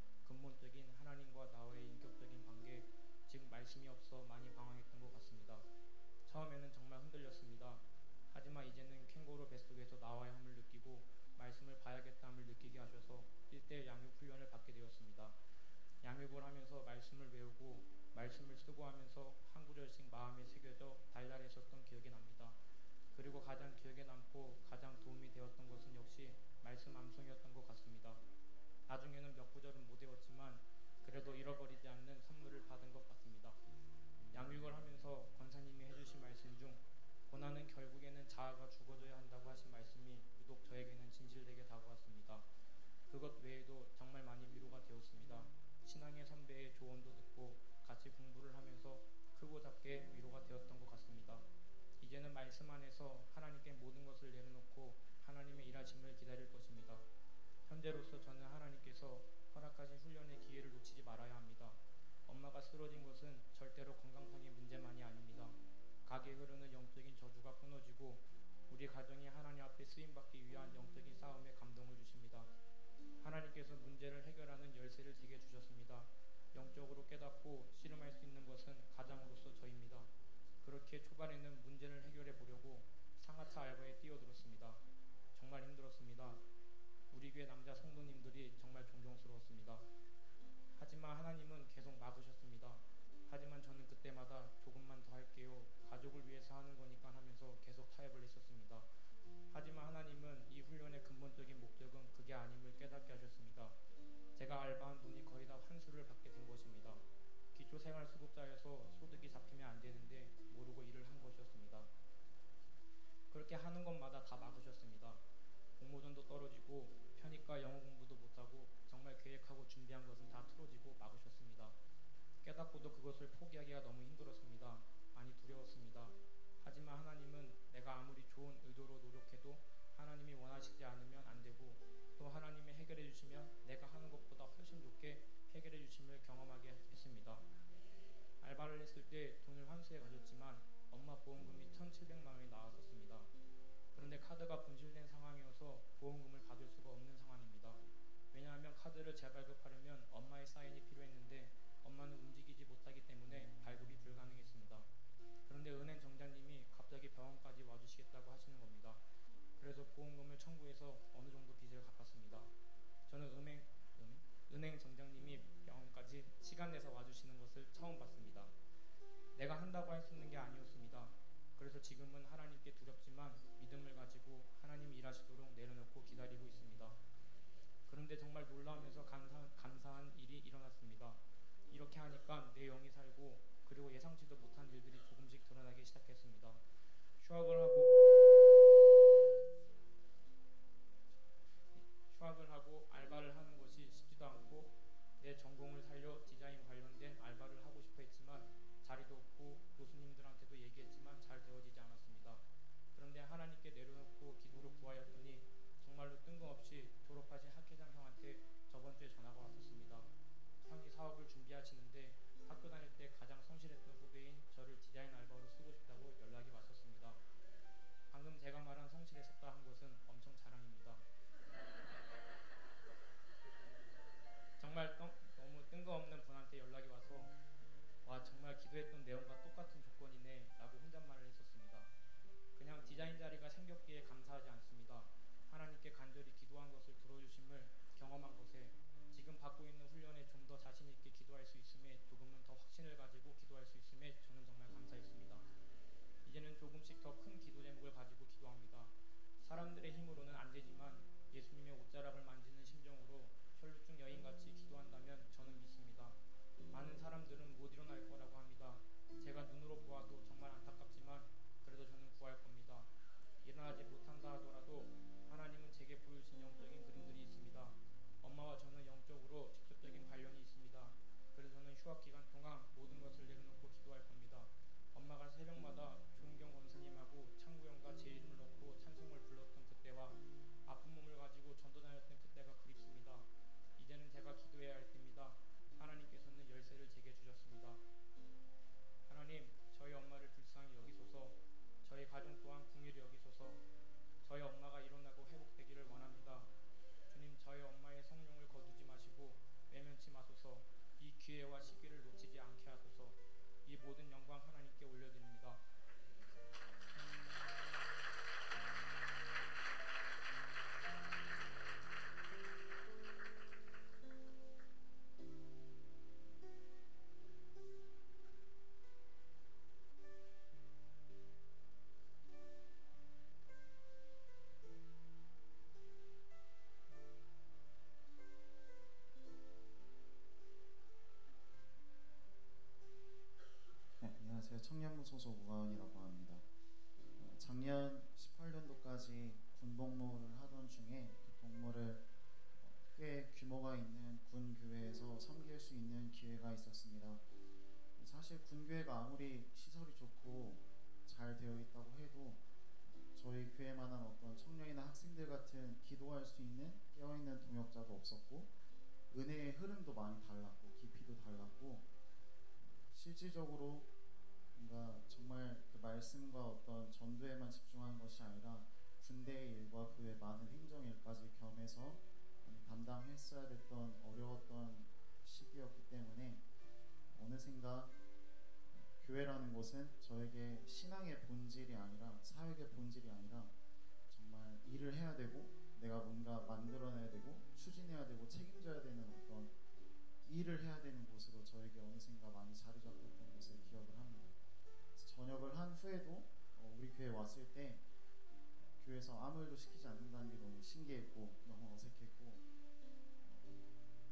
말씀을 외우고 말씀을 쓰고 하면서 한 구절씩 마음에 새겨져 달달했었던 기억이 납니다. 그리고 가장 기억에 남고 가장 도움이 되었던 것은 역시 말씀 암송이었던 것 같습니다. 나중에는 몇 구절은 못 외웠지만 그래도 잃어버리지 않는 선물을 받은 것 같습니다. 양육을 하면서 권사님이 해주신 말씀 중 고난은 결국에는 자아가 죽어져야 한다고 하신 말씀이 유독 저에게는 진실되게 다가왔습니다. 그것 외에도 정말 많이 위로가 되었습니다. 신앙의 선배의 조언도 듣고 같이 공부를 하면서 크고 작게 위로가 되었던 것 같습니다. 이제는 말씀 안에서 하나님께 모든 것을 내려놓고 하나님의 일하심을 기다릴 것입니다. 현재로서 저는 하나님께서 허락하신 훈련의 기회를 놓치지 말아야 합니다. 엄마가 쓰러진 것은 절대로 건강상의 문제만이 아닙니다. 가게 흐르는 영적인 저주가 끊어지고 우리 가정이 하나님 앞에 쓰임받기 위한 영적인 싸움에 감동을 주십니다. 하나님께서 문제를 해결하는 열쇠를 제게 주셨습니다. 영적으로 깨닫고 씨름할 수 있는 것은 가장으로서 저입니다. 그렇게 초반에는 문제를 해결해 보려고 상하차 알바에 뛰어들었습니다. 정말 힘들었습니다. 우리 교회 남자 성도님들이 정말 존경스러웠습니다. 하지만 하나님은 계속 막으셨습니다. 하지만 저는 그때마다 조금만 더 할게요. 가족을 위해서 하는 거니까 하면서 계속 타협을 했었습니다. 하지만 하나님은 이 훈련의 근본적인 목적은 그게 아님을 깨닫게 하셨습니다. 제가 알바한 돈이 거의 다 환수를 받게 된 것입니다. 기초생활수급자여서 소득이 잡히면 안 되는데 모르고 일을 한 것이었습니다. 그렇게 하는 것마다 다 막으셨습니다. 공모전도 떨어지고 편입과 영어 공부도 못하고 정말 계획하고 준비한 것은 다 틀어지고 막으셨습니다. 깨닫고도 그것을 포기하기가 너무 힘들었습니다. 많이 두려웠습니다. 하지만 하나님은 내가 아무리 좋은 의도로 노력해도 하나님이 원하시지 않으면 안 되고 또 하나님이 해결해 주시면 내가 하는 것보다 훨씬 좋게 해결해 주심을 경험하게 했습니다. 알바를 했을 때 돈을 환수해 가졌지만 엄마 보험금이 1,700만 원이 나왔었습니다. 그런데 카드가 분실된 상황이어서 보험금을 받을 수가 없는 상황입니다. 왜냐하면 카드를 재발급하려면 엄마의 사인이 필요했는데 엄마는 움직이지 못하기 때문에 발급이 불가능했습니다. 그런데 은행 정장님이 갑자기 병원까지 와주시겠다고 하시는 겁니다. 그래서 보험금을 청구해서 어느 정도 빚을 갚았습니다. 저는 은행 정장님이 병원까지 시간 내서 와주시는 것을 처음 봤습니다. 내가 한다고 할 수 있는 게 아니었습니다. 그래서 지금은 하나님께 두렵지만 믿음을 가지고 하나님이 일하시도록 내려놓고 기다리고 있습니다. 그런데 정말 놀라우면서 감사한 일이 일어났습니다. 이렇게 하니까 내 영이 살고 그리고 예상치도 못한 일들이 조금씩 드러나기 시작했습니다. 휴학을 하고 알바를 하는 것이 쉽지도 않고 내 전공을 살려 디자인 관련된 알바를 하고 싶어 했지만 자리도 없고 교수님들한테도 얘기했지만 잘 되어지지 않았습니다. 그런데 하나님께 내려놓고 기도로 구하였더니 정말로 뜬금없이 졸업하신 학회장 형한테 저번 주에 전화가 왔었습니다. 형이 사업을 준비하시는데 학교 다닐 때 가장 성실했던 후배인 저를 디자인 알바로 쓰고 싶다고 연락이 왔었습니다. 방금 제가 말한 성실했었다 한 것은 엄청 자랑입니다. 정말 너무 뜬금없는 분한테 연락이 와서 와 정말 기도했던 내용과 똑같은 조건이네 라고 혼잣말을 했었습니다. 그냥 디자인 자리가 생겼기에 감사하지 않습니다. 하나님께 간절히 기도한 것을 들어주심을 경험한 것에 지금 받고 있는 훈련에 좀 더 자신 있게 기도할 수 있음에 조금은 더 확신을 가지고 기도할 수 있음에 저는 정말 감사했습니다. 이제는 조금씩 더 큰 기도 제목을 가지고 기도합니다. 사람들의 힘으로는 안 되지만 예수님의 옷자락을 만지는 심정으로 혈루증 여인같이 기도한다면 저는 믿습니다. 많은 사람들은 못 일어날 거라고 합니다. 제가 눈으로 보아도 정말 안타깝지만 그래도 저는 구할 겁니다. 일어나지 못한다 하더라도 하나님은 제게 보여주신 영적인 그림들이 있습니다. 엄마와 저는 영적으로 직접적인 관련이 있습니다. 그래서 저는 휴학 기간 동안 모든 것을 내려놓고 기도할 겁니다. 엄마가 새벽마다 조은경 권사님하고 창구형과 제 이름을 넣고 찬송을 불렀던 그때와 아픈 몸을 가지고 전도 다녔던 그때가 그립습니다. 이제는 제가 기도해 사실 군교회가 아무리 시설이 좋고 잘 되어 있다고 해도 저희 교회만한 어떤 청년이나 학생들 같은 기도할 수 있는 깨어있는 동역자도 없었고, 은혜의 흐름도 많이 달랐고 깊이도 달랐고, 실질적으로 뭔가 정말 그 말씀과 어떤 전도에만 집중하는 것이 아니라 군대의 일과 그 외 많은 행정일까지 겸해서 담당했어야 됐던 어려웠던 시기였기 때문에, 어느샌가 교회라는 곳은 저에게 신앙의 본질이 아니라, 사역의 본질이 아니라 정말 일을 해야 되고 내가 뭔가 만들어내야 되고 추진해야 되고 책임져야 되는 어떤 일을 해야 되는 곳으로 저에게 어느샌가 많이 자리 잡혔던 것을 기억을 합니다. 전역을 한 후에도 우리 교회에 왔을 때 교회에서 아무 일도 시키지 않는다는 게 너무 신기했고 너무 어색했고,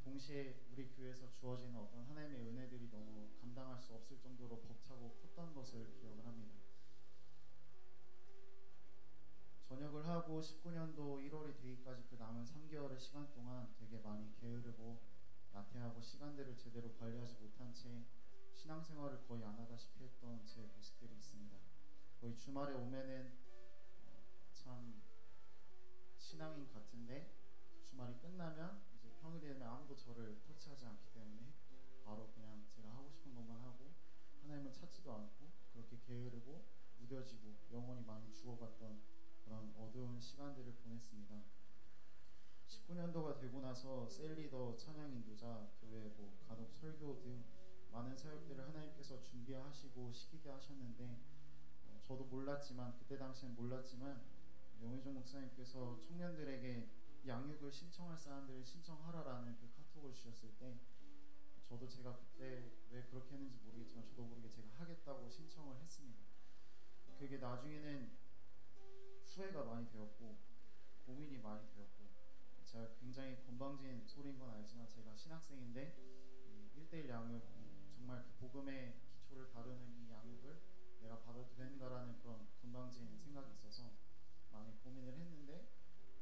동시에 우리 교회에서 주어지는 어떤 하나님의 은혜들이 너무 감당할 수 없을 정도로 벅차고 컸던 것을 기억을 합니다. 전역을 하고 19년도 1월이 되기까지 그 남은 3개월의 시간 동안 되게 많이 게으르고 나태하고 시간들을 제대로 관리하지 못한 채 신앙생활을 거의 안 하다시피 했던 제 모습들이 있습니다. 거의 주말에 오면은 참 신앙인 같은데 주말이 끝나면 이제 평일이 되면 아무도 저를 터치하지 않기 때문에 바로 그냥 제가 하고 싶은 것만 하고 하나님을 찾지도 않고 그렇게 게으르고 무뎌지고 영혼이 많이 죽어갔던 그런 어두운 시간들을 보냈습니다. 19년도가 되고 나서 셀리더, 찬양 인도자, 교회 간혹 설교 등 많은 사역들을 하나님께서 준비하시고 시키게 하셨는데, 저도 몰랐지만, 그때 당시엔 몰랐지만 영의종 목사님께서 청년들에게 양육을 신청할 사람들을 신청하라라는 그 카톡을 주셨을 때, 저도 제가 그때 왜 그렇게 했는지 모르겠지만 저도 모르게 제가 하겠다고 신청을 했습니다. 그게 나중에는 후회가 많이 되었고 고민이 많이 되었고, 제가 굉장히 건방진 소리인 건 알지만 제가 신학생인데 1:1 양육, 정말 그 복음의 기초를 다루는 이 양육을 내가 받아도 되는가라는 그런 건방진 생각이 있어서 많이 고민을 했는데,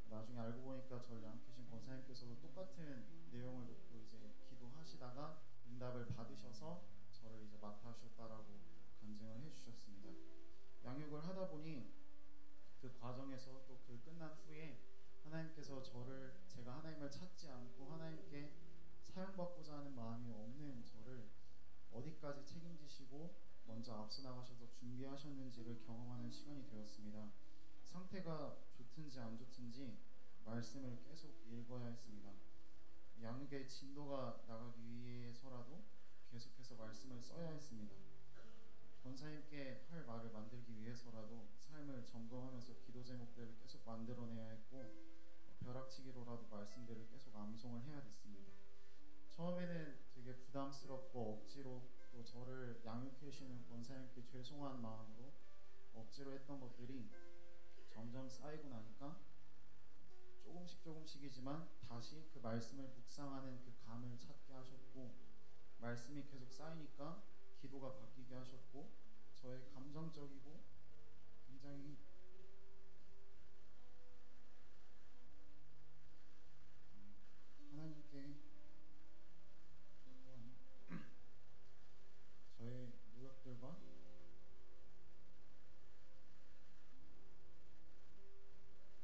나중에 알고 보니까 저를 양육해주신 권사님께서도 똑같은 내용을 놓고 이제 기도하시다가 응답을 받으셔서 저를 이제 맡아주셨다라고 간증을 해주셨습니다. 양육을 하다 보니 그 과정에서 또 그 끝난 후에 하나님께서 제가 하나님을 찾지 않고 하나님께 사용받고자 하는 마음이 없는 저를 어디까지 책임지시고 먼저 앞서 나가셔서 준비하셨는지를 경험하는 시간이 되었습니다. 상태가 좋든지 안 좋든지 말씀을 계속 읽어야 했습니다. 양육의 진도가 나가기 위해서라도 계속해서 말씀을 써야 했습니다. 권사님께 할 말을 만들기 위해서라도 삶을 점검하면서 기도 제목들을 계속 만들어내야 했고, 벼락치기로라도 말씀들을 계속 암송을 해야 됐습니다. 처음에는 되게 부담스럽고 억지로, 또 저를 양육해 주시는 권사님께 죄송한 마음으로 억지로 했던 것들이 점점 쌓이고 나니까 조금씩이지만 다시 그 말씀을 묵상하는 그 감을 찾게 하셨고, 말씀이 계속 쌓이니까 기도가 바뀌게 하셨고, 저의 감정적이고 굉장히 하나님께 저의 노력들과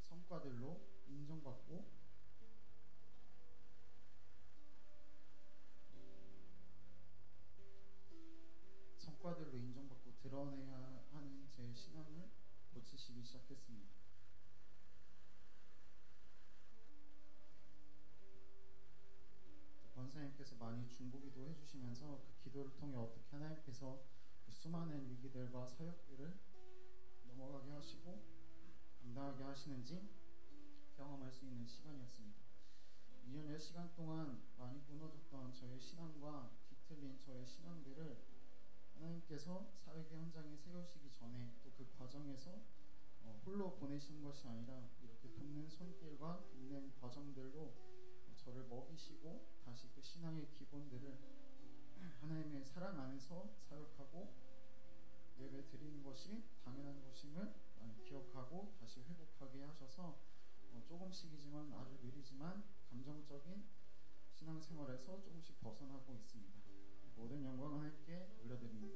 성과들로 인정받고 드러내야 하는 제 신앙을 고치시기 시작했습니다. 권사님께서 많이 중보기도 해주시면서 그 기도를 통해 어떻게 하나님께서 그 수많은 위기들과 사역들을 넘어가게 하시고 감당하게 하시는지 경험할 수 있는 시간이었습니다. 2년여 시간 동안 많이 무너졌던 저의 신앙과 뒤틀린 저의 신앙들을 하나님께서 사역의 현장에 세우시기 전에 또 그 과정에서 홀로 보내시는 것이 아니라 이렇게 돕는 손길과 돕는 과정들로 저를 먹이시고 다시 그 신앙의 기본들을 하나님의 사랑 안에서 사역하고 예배 드리는 것이 당연한 것임을 기억하고 다시 회복하게 하셔서 조금씩이지만 아주 느리지만 감정적인 신앙생활에서 조금씩 벗어나고 있습니다. 모든 영광 하나님께 올려드립니다.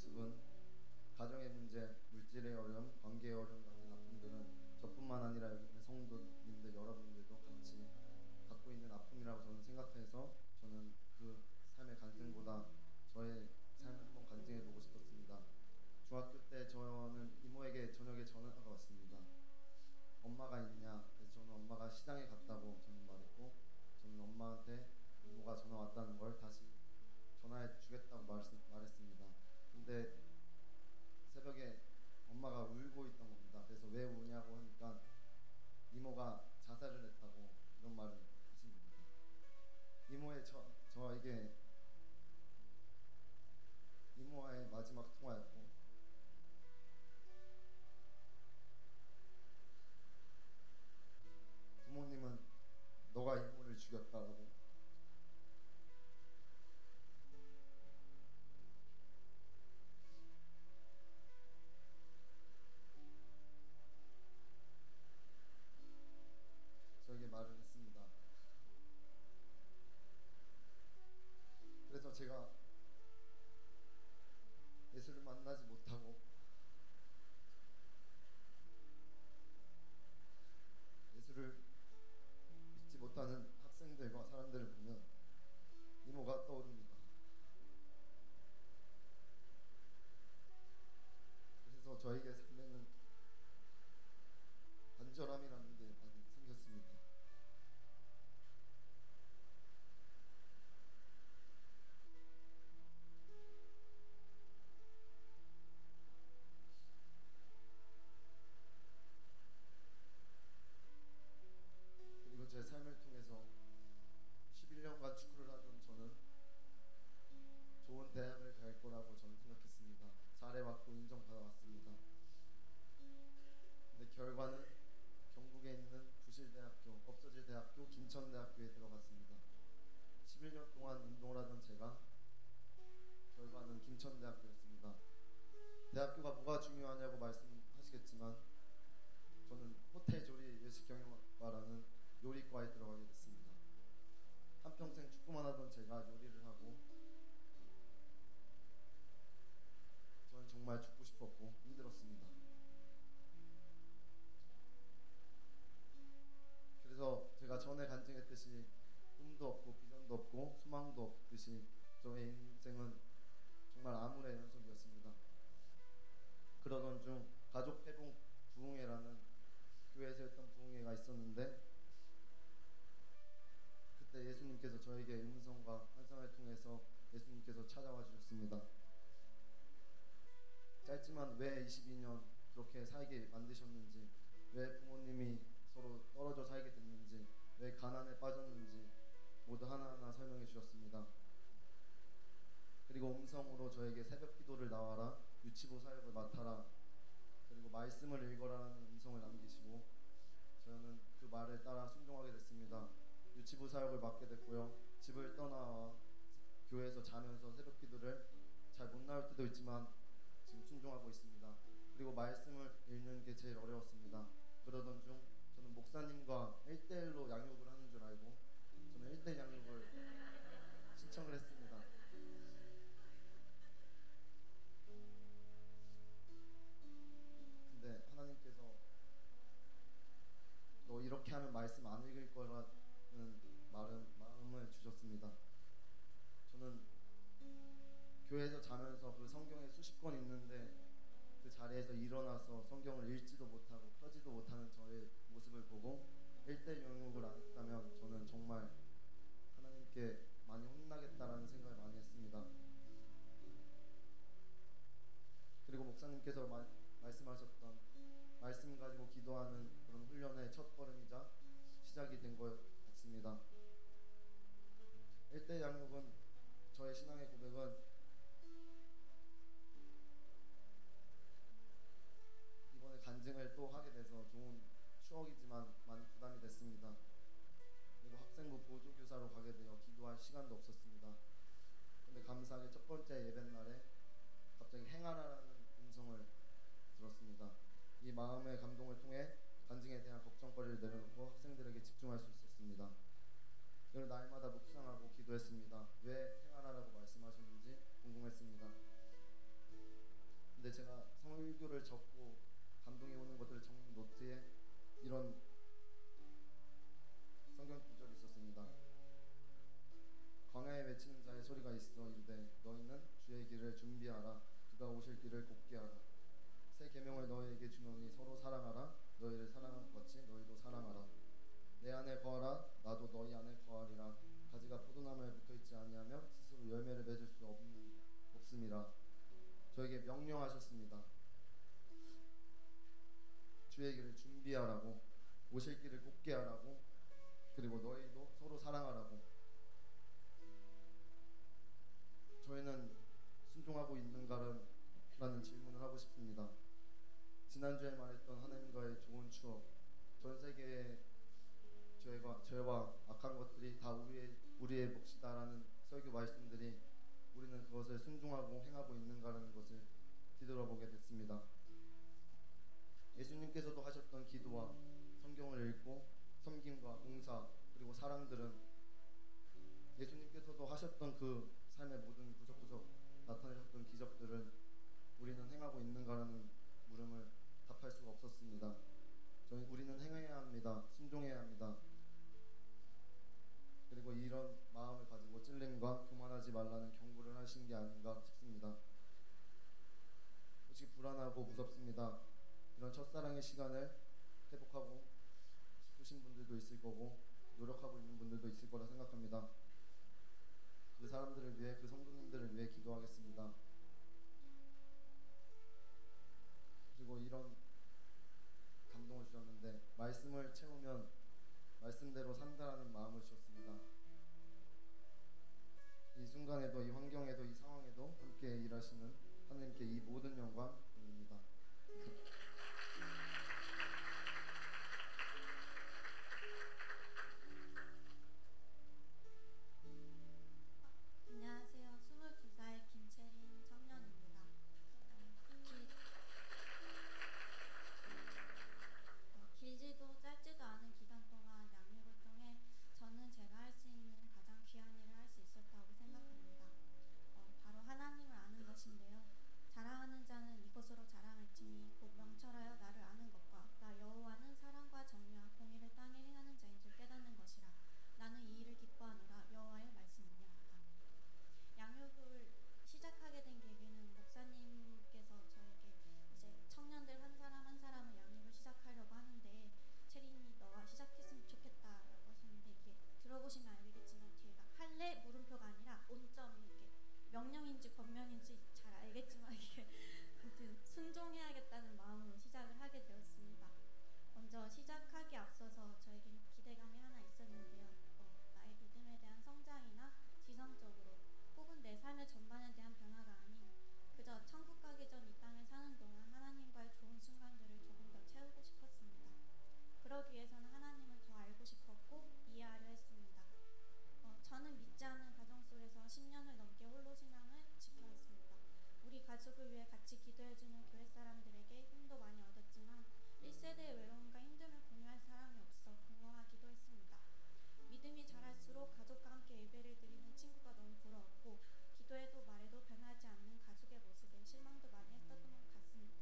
모습은 가정의 문제, 물질의 어려움, 관계의 어려움 같은 아픔들은 저뿐만 아니라 여기 있는 성도님들 여러분들도 같이 갖고 있는 아픔이라고 저는 생각해서 저는 그 삶의 간증보다 저의 삶을 한번 간증해 보고 싶었습니다. 중학교 때 저는 이모에게 저녁에 전화가 왔습니다. 엄마가 있냐? 그래서 저는 엄마가 시장에 갔다고 저는 말했고, 저는 엄마한테 이모가 전화 왔다는 걸 다시 전화해 주겠다고 말했습니다. 근데 새벽에 엄마가 울고 있던 겁니다. 그래서 왜 우냐고 하니까 이모가 자살을 했다고 이런 말을 하신 겁니다. 이모의 저에게 이모와의 마지막 통화였고, 부모님은 너가 이모를 죽였다라고 저에게 말을 했습니다. 그래서 제가 예수를 만나지 못하고 예수를 믿지 못하는 학생들과 사람들을 보면 이모가 떠오릅니다. 그래서 저에게 삶에는 간절함이라는 게 많이 생겼습니다. 그리고 제 삶을 통해서 11년간 축구를 하던 저는 좋은 대학을 갈 거라고 저는 생각했습니다. 잘해왔고 인정받아왔습니다. 근데 결과는 경북에 있는 부실대학교, 없어질 대학교, 김천대학교에 들어갔습니다. 11년 동안 운동을 하던 제가 결과는 김천대학교였습니다. 대학교가 뭐가 중요하냐고 말씀하시겠지만 저는 호텔 조리 외식경영학과라는 요리과에 들어가게 됐습니다. 한평생 축구만 하던 제가 요리를 하고 저는 정말 죽고 싶었고 힘들었습니다. 그래서 제가 전에 간증했듯이 꿈도 없고 비전도 없고 소망도 없듯이 저의 인생은 정말 암울의 연속이었습니다. 그러던 중 가족 회복 부흥회라는 교회에서 했던 부흥회가 있었는데 그때 예수님께서 저에게 음성과 환상을 통해서 예수님께서 찾아와 주셨습니다. 짧지만 왜 22년 그렇게 살게 만드셨는지, 왜 부모님이 서로 떨어져 살게 됐는지, 왜 가난에 빠졌는지 모두 하나하나 설명해 주셨습니다. 그리고 음성으로 저에게 새벽 기도를 나와라, 유치부 사역을 맡아라, 그리고 말씀을 읽어라는 음성을 남기시고 저는 그 말을 따라 순종하게 됐습니다. 유치부 사역을 맡게 됐고요. 집을 떠나와 교회에서 자면서 새벽 기도를 잘 못 나올 때도 있지만 지금 순종하고 있습니다. 그리고 말씀을 읽는 게 제일 어려웠습니다. 그러던 중 저는 목사님과 1대1로 양육을 하는 줄 알고 저는 1대1 양육을 신청을 했습니다. 근데 하나님께서 너 이렇게 하면 말씀 안 읽을 거라는 마음을 주셨습니다. 저는 교회에서 자면서 그 성경에 수십 권 있는데 그 자리에서 일어나서 성경을 읽지도 못하고 펴지도 못하는 저의 모습을 보고 1대1 양육을 안 했다면 저는 정말 하나님께 많이 혼나겠다라는 생각을 많이 했습니다. 그리고 목사님께서 말씀하셨던 말씀 가지고 기도하는 그런 훈련의 첫 걸음이자 시작이 된 것 같습니다. 1대1 양육은 저의 신앙의 고백은 이번에 간증을 또 하게 돼서 좋은 추억이지만 많이 부담이 됐습니다. 그리고 학생부 보조교사로 가게 되어 기도할 시간도 없었습니다. 근데 감사하게 첫 번째 예배날에 갑자기 행하라는 음성을 들었습니다. 이 마음의 감동을 통해 간증에 대한 걱정거리를 내려놓고 학생들에게 집중할 수 있었습니다. 그리고 날마다 묵상하고 기도했습니다. 왜 행하라라고 말씀하셨는지 궁금했습니다. 근데 제가 설교를 적고 감동이 오는 것들을 적는 노트에 이런 성경 구절이 있었습니다. 광야에 외치는 자의 소리가 있어 이르되 너희는 주의 길을 준비하라. 그가 오실 길을 곱게 하라. 새 계명을 너희에게 주노니 서로 사랑하라. 너희를 사랑한 것 같이 너희도 사랑하라. 내 안에 거하라. 나도 너희 안에 거하리라. 가지가 포도나무에 붙어있지 아니하면 스스로 열매를 맺을 수 없음이라. 저에게 명령하셨습니다. 주의 길을 준비하라고, 오실 길을 곱게 하라고, 그리고 너희도 서로 사랑하라고. 저희는 순종하고 있는가라는 질문을 하고 싶습니다. 지난주에 말했던 하나님과의 좋은 추억, 전 세계의 죄와 악한 것들이 다 우리의 몫이다라는 설교 말씀들이 우리는 그것을 순종하고 행하고 있는가라는 것을 뒤돌아보게 됐습니다. 예수님께서도 하셨던 기도와 성경을 읽고 섬김과 봉사 그리고 사랑들은 예수님께서도 하셨던 그 삶의 모든 구석구석 나타내셨던 기적들을 우리는 행하고 있는가라는 물음을 답할 수가 없었습니다. 우리는 행해야 합니다. 순종해야 합니다. 그리고 이런 마음을 가지고 찔림과 교만하지 말라는 경고를 하신 게 아닌가 싶습니다. 솔직히 불안하고 무섭습니다. 이런 첫사랑의 시간을 회복하고 싶으신 분들도 있을 거고 노력하고 있는 분들도 있을 거라 생각합니다. 그 사람들을 위해, 그 성도님들을 위해 기도하겠습니다. 그리고 이런 감동을 주셨는데 말씀을 채우면 말씀대로 산다라는 마음을 주셨습니다. 이 순간에도, 이 환경에도, 이 상황에도 함께 일하시는 하나님께 이 모든 영광 돌립니다. 안녕하세요. 22살 김채린 청년입니다. 길지도 짧지도 않은 기간 동안 양육을 통해 저는 제가 할 수 있는 가장 귀한 일을 할 수 있었다고 생각합니다. 바로 하나님을 아는 것인데요. 자랑하는 자는 이것으로 자랑할지니 곧 명철하여 나를 아는 것과 나 여호와는 사랑과 정의와 공의를 땅에 행하는 자인 줄 깨닫는 것이라. 나는 이 일을 기뻐하노라. 여호와의 말씀이냐. 아멘. 양육을 시작하게 된 계기는 목사님께서 저에게 이제 청년들 한 사람 한 사람을 양육을 시작하려고 하는데 채린이 너가 시작했으면 좋겠다라고 하셨는데 이게 들어보시면 알겠지만 뒤에가 할래 물음표가 아니라 온점이 이렇게 명령인지 권면인지 잘 알겠지만 이게 아무튼 순종해야겠다는 마음으로 시작을 하게 되었습니다. 먼저 시작하기 앞서서 저에게는 기대감이 하나 있었는데요. 나의 믿음에 대한 성장이나 지성적으로 혹은 내 삶의 전반에 대한 변화가 아닌 그저 천국 가기 전 이 땅에 사는 동안 하나님과의 좋은 순간들을 조금 더 채우고 싶었습니다. 그러기 위해서는 하나님을 더 알고 싶었고 이해하려 했습니다. 저는 믿지 않는 가정 속에서 10년을 넘게 홀로 신앙을 지켜왔습니다. 우리 가족을 위해 같이 기도해주는 교회 사람들에게 힘도 많이 얻었지만 1세대의 외로움과 힘듦을 공유할 사람이 없어 공허하기도 했습니다. 믿음이 자랄수록 가족과 함께 예배를 드리는 친구가 너무 부러웠고 기도해도 말해도 변하지 않는 가족의 모습에 실망도 많이 했었던 것 같습니다.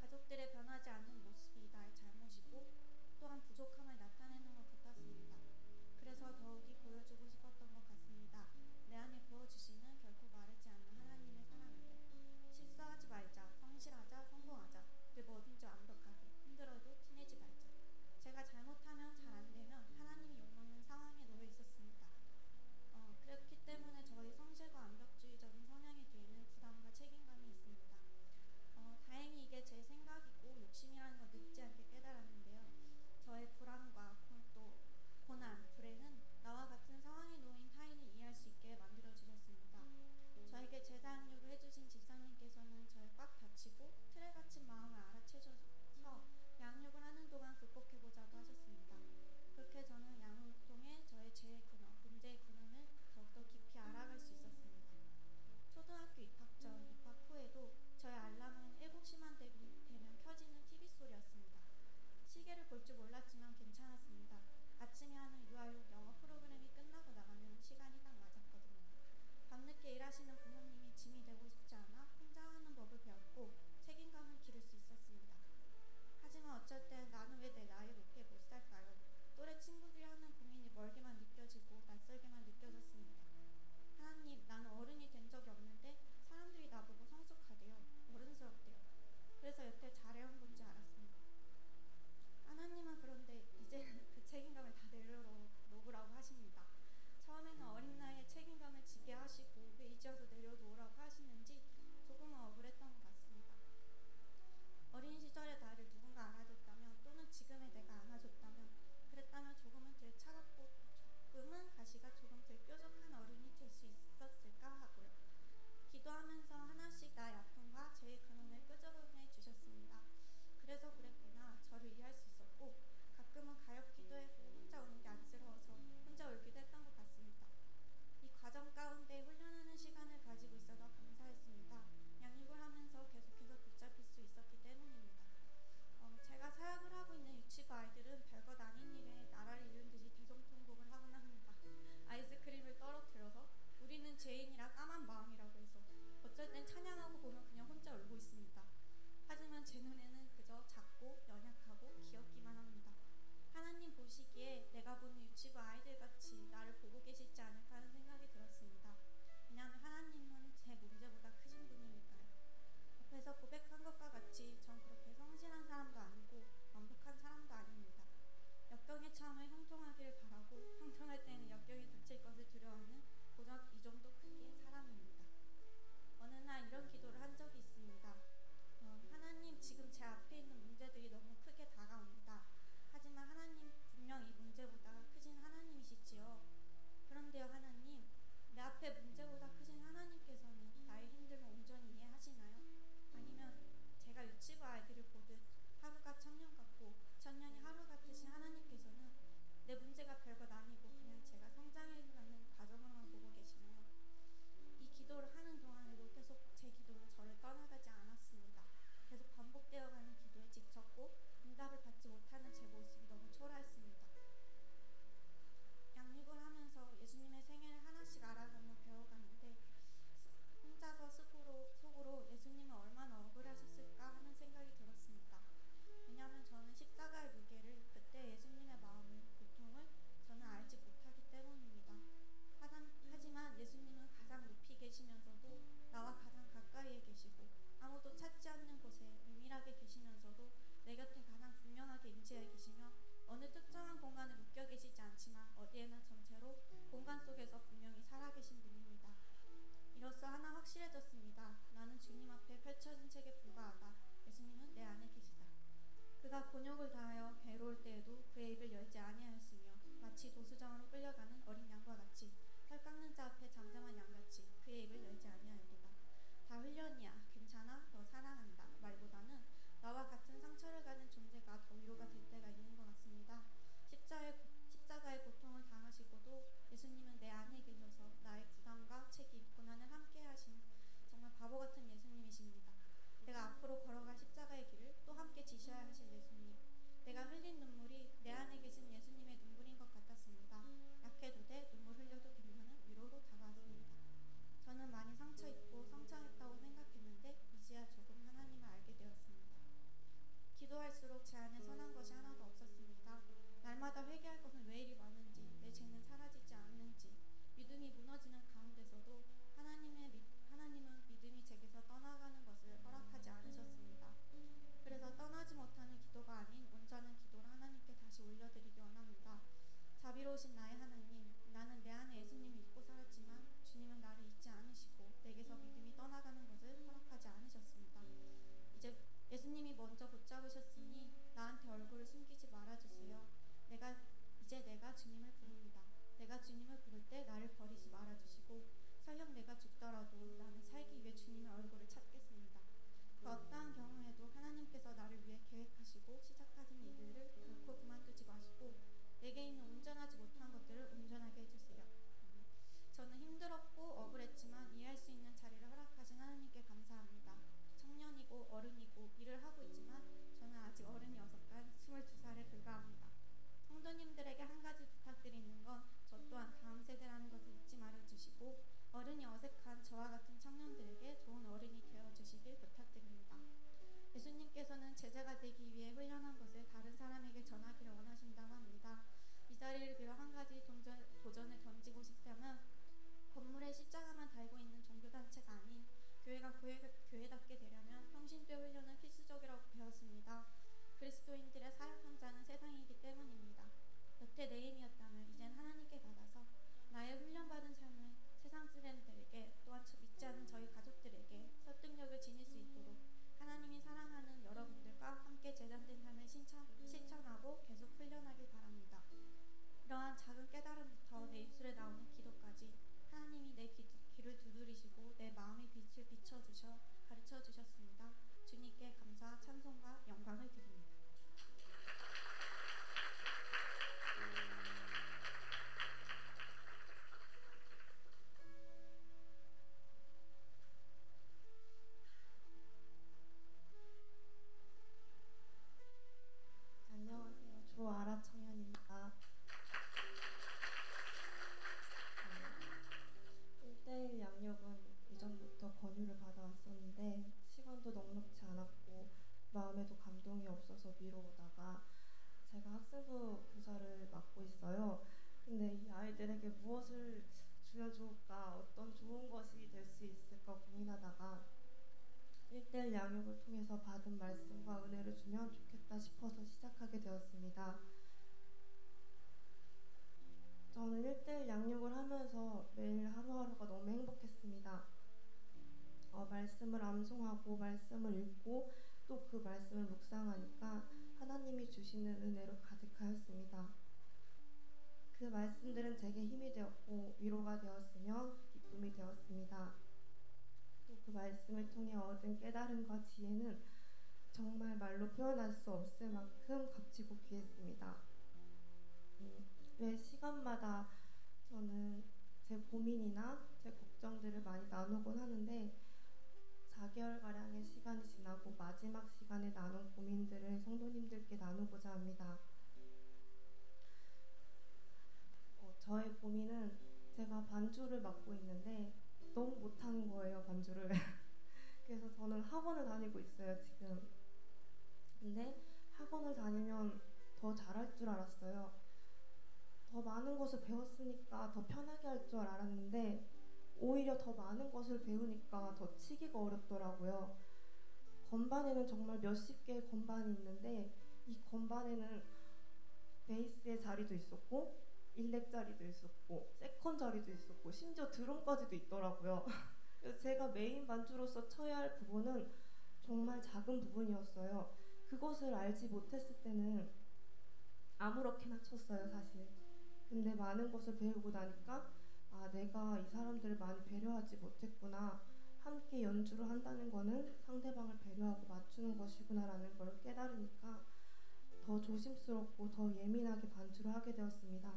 가족들의 변하지 않는 모습이 나의 잘못이고 또한 부족함을 나타내는 것 같았습니다. 그래서 더욱이 보여주고 싶었던 것 같습니다. 내 안에 부어주시는 결코 마르지 않는 하나님의 사랑을. 실수하지 말자. 죄인이라 까만 마음이라고 해서 어쩔 땐 찬양하고 보면 그냥 혼자 울고 있습니다. 하지만 제 눈에는 그저 작고 연약하고 귀엽기만 합니다. 하나님 보시기에 내가 보는 유치부 아이들같이 나를 보고 계시지 않을까 하는 생각이 들었습니다. 왜냐하면 하나님은 제 문제보다 크신 분이니까요. 앞에서 고백한 것과 같이 전 그렇게 성실한 사람도 아니고 완벽한 사람도 아닙니다. 역경에 처음에 형통하기를 바라고 형통할 때는 역경이 닥칠 것을 두려워하는 고작 이 정도 크기의 사람입니다. 어느 날 이런 기도를 한 적이 있습니다. 하나님, 지금 제 앞에 있는 문제들이 너무 크게 다가옵니다. 하지만 하나님, 분명 이 문제보다 크신 하나님이시지요. 그런데요 하나님, 내 앞에 문제보다 크신 하나님께서는 나의 힘듦을 온전히 이해하시나요? 아니면 제가 유치부 아이들을 보듯 하루가 천년 같고 천년이 하루 같으신 하나님께서는 내 문제가 별것 아니고 그냥 제가 성장해가는 과정으로만 보고 계시나요? 이 기도를 하는 동안에도 계속 제 기도는 저를 떠나가지 않았습니다. 계속 반복되어가는 기도에 지쳤고 응답을 받지 못하는 제 모습이 너무 초라했습니다. 양육을 하면서 예수님의 생애를 하나씩 알아가며 배워가는데 혼자서 속으로 예수님은 얼마나 억울하셨을까 하는 생각이 들었습니다. 왜냐하면 저는 십자가의 무게를, 그때 예수님의 마음을, 고통을 저는 알지 못하기 때문입니다. 하지만 예수님은 가장 높이 계시면서도 나와 가장 가까이에 계시고 아무도 찾지 않는 곳에 은밀하게 계시면서도 내 곁에 가장 분명하게 임재해 계시며 어느 특정한 공간에 묶여 계시지 않지만 어디에나 전체로 공간 속에서 분명히 살아계신 분입니다. 이로써 하나 확실해졌습니다. 나는 주님 앞에 펼쳐진 책에 불과하다. 예수님은 내 안에 계시다. 그가 곤욕을 다하여 괴로울 때에도 그의 입을 열지 아니하였으며 마치 도수장으로 끌려가는 어린 양과 같이 털 깎는 자 앞에 잠잠한 양같이 그의 입을 열지 아니하였도다. 다 흘렸냐? 괜찮아? 너 사랑한다. 말보다는 나와 같은 상처를 가진 존재가 더 위로가 될 때가 있는 것 같습니다. 십자가의 고통을 당하시고도 예수님은 내 안에 계셔서 나의 부담과 책임, 고난을 함께 하신 정말 바보 같은 예수님이십니다. 내가 앞으로 걸어갈 십자가의 길을 또 함께 지셔야 하실 예수님. 내가 흘린 눈물이 내 안에 계신 예수님의 눈물인 것 같았습니다. 약해도 돼, 눈물 흘려도 괜찮은 위로로 다가왔습니다. 저는 많이 상처 입고 성장했다고 생각했는데 이제야 조금 하나님을 알게 되었습니다. 기도할수록 제 안에 선한 것이 하나도 없었습니다. 날마다 회개할 것은 왜 이리 많은지, 내 죄는 사라지지 않는지, 믿음이 무너지는 가운데서도 하나님은 믿음이 제게서 떠나가는 것을 허락하지 않으셨습니다. 그래서 떠나지 못하는 기도가 아닌 온전한 기도를 하나님께 다시 올려드리기 원합니다. 자비로우신 나의 하나님, 나는 내 안에 예수님을 잊고 살았지만 주님은 나를 잊지 않으시고 내게서 믿음이 떠나가는 것을 허락하지 않으셨습니다. 이제 예수님이 먼저 붙잡으셨으니 나한테 얼굴을 숨기지 말아주세요. 이제 내가 주님을 부릅니다. 내가 주님을 부를 때 나를 버리지 말아주시고 설령 내가 죽더라도 나는 살기 위해 주님의 얼굴을 찾겠습니다. 그 어떠한 경우에도 하나님께서 나를 위해 계획하시고 시작하신 일들을 결코 그만두지 마시고 내게 있는 온전하지 못한 것들을 온전하게 해주세요. 저는 힘들었고 억울했지만 이해할 수 있는 자리를 허락하신 하나님께 감사합니다. 청년이고 어른이고 일을 하고 있지만 저는 아직 어른이어서간 22살에 불과합니다. 성도님들에게 한 가지 부탁드리는 건 저 또한 다음 세대라는 것을 잊지 말아주시고 어른이 어색한 저와 같은 청년들에게 좋은 어른이 되어주시길 부탁드립니다. 예수님께서는 제자가 되기 위해 훈련한 것을 다른 사람에게 전하기를 원하신다고 합니다. 이 자리를 빌어 한 가지 도전을 던지고 싶다면 건물에 십자가만 달고 있는 종교단체가 아닌 교회가 교회답게 되려면 평신도의 훈련은 필수적이라고 배웠습니다. 그리스도인들의 사역한 자는 세상이기 때문입니다. 여태 내 힘이었다면 이젠 하나님께 받아서 나의 훈련받은 삶을 세상 사람들에게 또한 믿지 않는 저희 가족들에게 설득력을 지닐 수 있도록 하나님이 사랑하는 여러분들과 함께 제단된 삶을 실천하고 계속 훈련하길 바랍니다. 이러한 작은 깨달음부터 내 입술에 나오는 기도까지 하나님이 내 귀를 두드리시고 내 마음의 빛을 비춰주셔 가르쳐주셨습니다. 주님께 감사, 찬송과 영광을 드립니다. 권유를 받아왔었는데 시간도 넉넉치 않았고 마음에도 감동이 없어서 미뤄오다가 제가 학생부 부서를 맡고 있어요. 근데 이 아이들에게 무엇을 주면 좋을까, 어떤 좋은 것이 될 수 있을까 고민하다가 1:1 양육을 통해서 받은 말씀과 은혜를 주면 좋겠다 싶어서 시작하게 되었습니다. 저는 1:1 양육을 하면서 매일 하루하루가 너무 행복했습니다. 말씀을 암송하고 말씀을 읽고 또 그 말씀을 묵상하니까 하나님이 주시는 은혜로 가득하였습니다. 그 말씀들은 제게 힘이 되었고 위로가 되었으며 기쁨이 되었습니다. 또 그 말씀을 통해 얻은 깨달음과 지혜는 정말 말로 표현할 수 없을 만큼 값지고 귀했습니다. 매 시간마다 저는 제 고민이나 제 걱정들을 많이 나누곤 하는데 4개월가량의 시간이 지나고 마지막 시간에 나눈 고민들을 성도님들께 나누고자 합니다. 저의 고민은 제가 반주를 맡고 있는데 너무 못하는 거예요, 반주를. 그래서 저는 학원을 다니고 있어요, 지금. 근데 학원을 다니면 더 잘할 줄 알았어요. 더 많은 것을 배웠으니까 더 편하게 할 줄 알았는데 오히려 더 많은 것을 배우니까 더 치기가 어렵더라고요. 건반에는 정말 몇십 개의 건반이 있는데 이 건반에는 베이스의 자리도 있었고 일렉 자리도 있었고 세컨 자리도 있었고 심지어 드럼까지도 있더라고요. 그래서 제가 메인 반주로서 쳐야 할 부분은 정말 작은 부분이었어요. 그것을 알지 못했을 때는 아무렇게나 쳤어요, 사실. 근데 많은 것을 배우고 나니까 내가 이 사람들을 많이 배려하지 못했구나. 함께 연주를 한다는 거는 상대방을 배려하고 맞추는 것이구나라는 걸 깨달으니까 더 조심스럽고 더 예민하게 반주를 하게 되었습니다.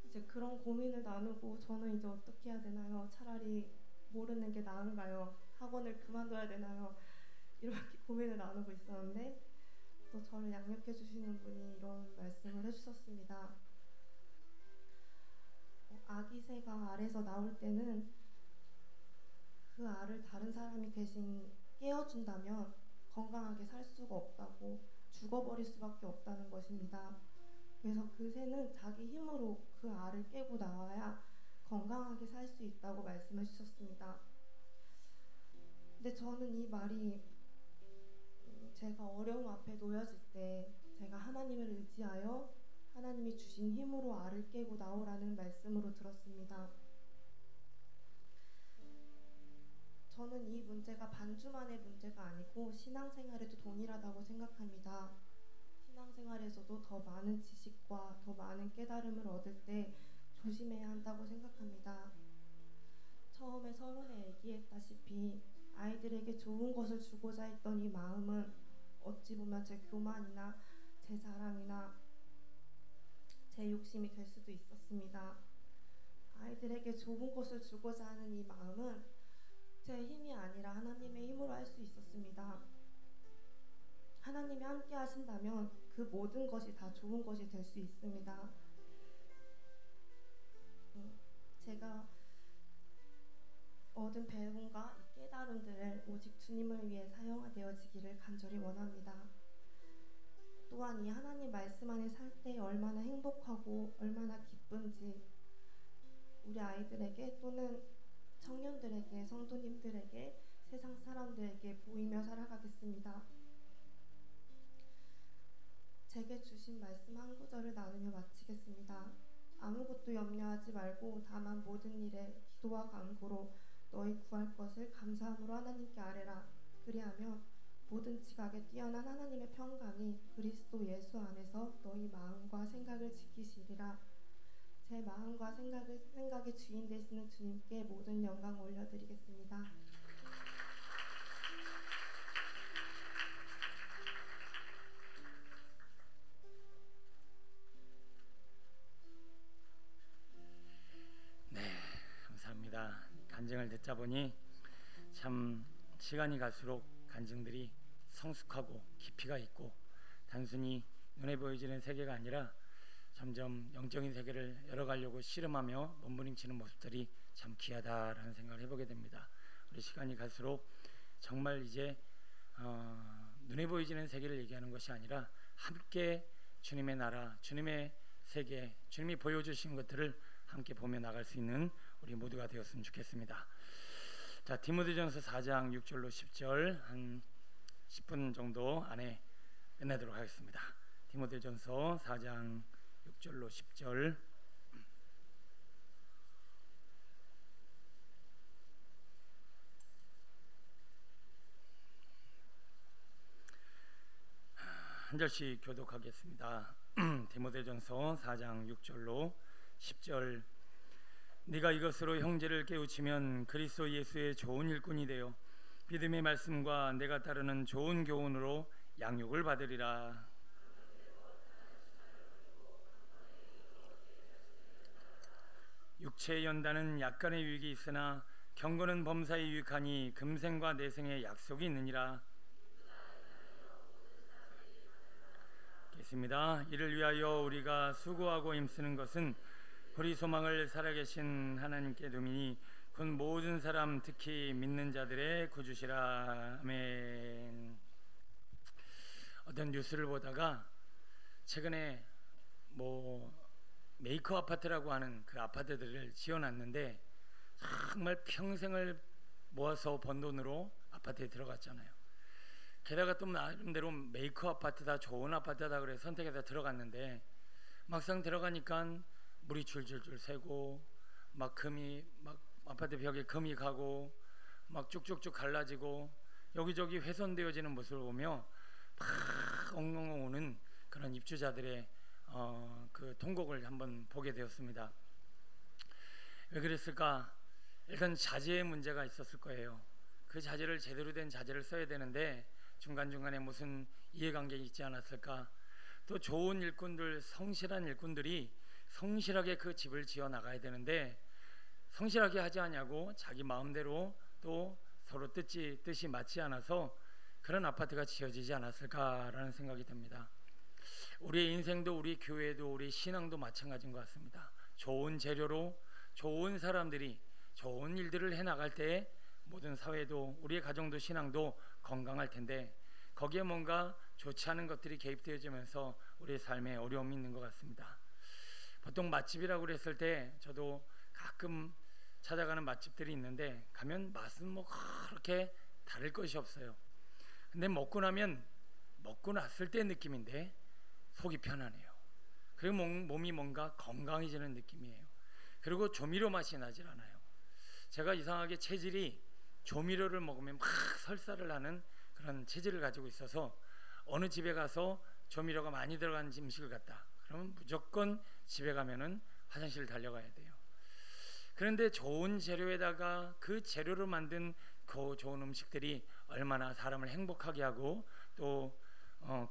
이제 그런 고민을 나누고 저는 이제 어떻게 해야 되나요? 차라리 모르는 게 나은가요? 학원을 그만둬야 되나요? 이렇게 고민을 나누고 있었는데 또 저를 양육해 주시는 분이 이런 말씀을 해주셨습니다. 아기 새가 알에서 나올 때는 그 알을 다른 사람이 대신 깨워준다면 건강하게 살 수가 없다고, 죽어버릴 수밖에 없다는 것입니다. 그래서 그 새는 자기 힘으로 그 알을 깨고 나와야 건강하게 살 수 있다고 말씀해 주셨습니다. 근데 저는 이 말이 제가 어려움 앞에 놓여질 때 제가 하나님을 의지하여 하나님이 주신 힘으로 알을 깨고 나오라는 말씀으로 들었습니다. 저는 이 문제가 반주만의 문제가 아니고 신앙생활에도 동일하다고 생각합니다. 신앙생활에서도 더 많은 지식과 더 많은 깨달음을 얻을 때 조심해야 한다고 생각합니다. 처음에 서론에 얘기했다시피 아이들에게 좋은 것을 주고자 했던 이 마음은 어찌 보면 제 교만이나 제 자랑이나 제 욕심이 될 수도 있었습니다. 아이들에게 좋은 것을 주고자 하는 이 마음은 제 힘이 아니라 하나님의 힘으로 할 수 있었습니다. 하나님이 함께 하신다면 그 모든 것이 다 좋은 것이 될 수 있습니다. 제가 얻은 배움과 이 깨달음들을 오직 주님을 위해 사용되어지기를 간절히 원합니다. 또한 이 하나님 말씀 안에 살 때 얼마나 행복하고 얼마나 기쁜지 우리 아이들에게 또는 청년들에게, 성도님들에게, 세상 사람들에게 보이며 살아가겠습니다. 제게 주신 말씀 한 구절을 나누며 마치겠습니다. 아무것도 염려하지 말고 다만 모든 일에 기도와 간구로 너희 구할 것을 감사함으로 하나님께 아뢰라. 그리하면 모든 지각에 뛰어난 하나님의 평강이 그리스도 예수 안에서 너희 마음과 생각을 지키시리라. 제 마음과 생각의 주인 되시는 주님께 모든 영광 올려드리겠습니다. 네, 감사합니다. 간증을 듣다 보니 참 시간이 갈수록 간증들이 성숙하고 깊이가 있고 단순히 눈에 보여지는 세계가 아니라 점점 영적인 세계를 열어가려고 씨름하며 몸부림치는 모습들이 참 귀하다라는 생각을 해보게 됩니다. 우리 시간이 갈수록 정말 이제 눈에 보이지는 세계를 얘기하는 것이 아니라 함께 주님의 나라, 주님의 세계, 주님이 보여주신 것들을 함께 보며 나갈 수 있는 우리 모두가 되었으면 좋겠습니다. 자, 디모데전서 4장 6절로 10절 한 10분 정도 안에 끝내도록 하겠습니다. 디모데전서 4장 6절로 10절. 한 절씩 교독하겠습니다. 디모데전서 4장 6절로 10절. 네가 이것으로 형제를 깨우치면 그리스도 예수의 좋은 일꾼이 되어 믿음의 말씀과 내가 따르는 좋은 교훈으로 양육을 받으리라. 육체의 연단은 약간의 유익이 있으나 경건은 범사에 유익하니 금생과 내생의 약속이 있느니라. 있습니다. 이를 위하여 우리가 수고하고 힘쓰는 것은 우리 소망을 살아계신 하나님께 두미니 곧 모든 사람 특히 믿는 자들의 구주시라. 아멘. 어떤 뉴스를 보다가 최근에 메이커 아파트라고 하는 그 아파트들을 지어놨는데 정말 평생을 모아서 번 돈으로 아파트에 들어갔잖아요. 게다가 또 나름대로 메이커 아파트다, 좋은 아파트다 그래서 선택해서 들어갔는데 막상 들어가니까 물이 줄줄줄 새고 막 금이 막 아파트 벽에 금이 가고 막 쭉쭉쭉 갈라지고 여기저기 훼손되어지는 모습을 보며 막 엉엉 우는 그런 입주자들의 그 통곡을 한번 보게 되었습니다. 왜 그랬을까? 일단 자재의 문제가 있었을 거예요. 그 자재를 제대로 된 자재를 써야 되는데 중간중간에 무슨 이해관계가 있지 않았을까? 또 좋은 일꾼들, 성실한 일꾼들이 성실하게 그 집을 지어 나가야 되는데 성실하게 하지 않냐고 자기 마음대로 또 서로 뜻이 맞지 않아서 그런 아파트가 지어지지 않았을까라는 생각이 듭니다. 우리의 인생도 우리 교회도 우리 신앙도 마찬가지인 것 같습니다. 좋은 재료로 좋은 사람들이 좋은 일들을 해나갈 때 모든 사회도 우리의 가정도 신앙도 건강할 텐데 거기에 뭔가 좋지 않은 것들이 개입되어지면서 우리의 삶에 어려움이 있는 것 같습니다. 보통 맛집이라고 그랬을 때 저도 가끔 찾아가는 맛집들이 있는데 가면 맛은 그렇게 다를 것이 없어요. 근데 먹고 났을 때 느낌인데 속이 편하네요. 그리고 몸이 뭔가 건강해지는 느낌이에요. 그리고 조미료 맛이 나질 않아요. 제가 이상하게 체질이 조미료를 먹으면 막 설사를 하는 그런 체질을 가지고 있어서 어느 집에 가서 조미료가 많이 들어간 음식을 갖다 그러면 무조건 집에 가면은 화장실 달려가야 돼요. 그런데 좋은 재료에다가 그 재료로 만든 그 좋은 음식들이 얼마나 사람을 행복하게 하고 또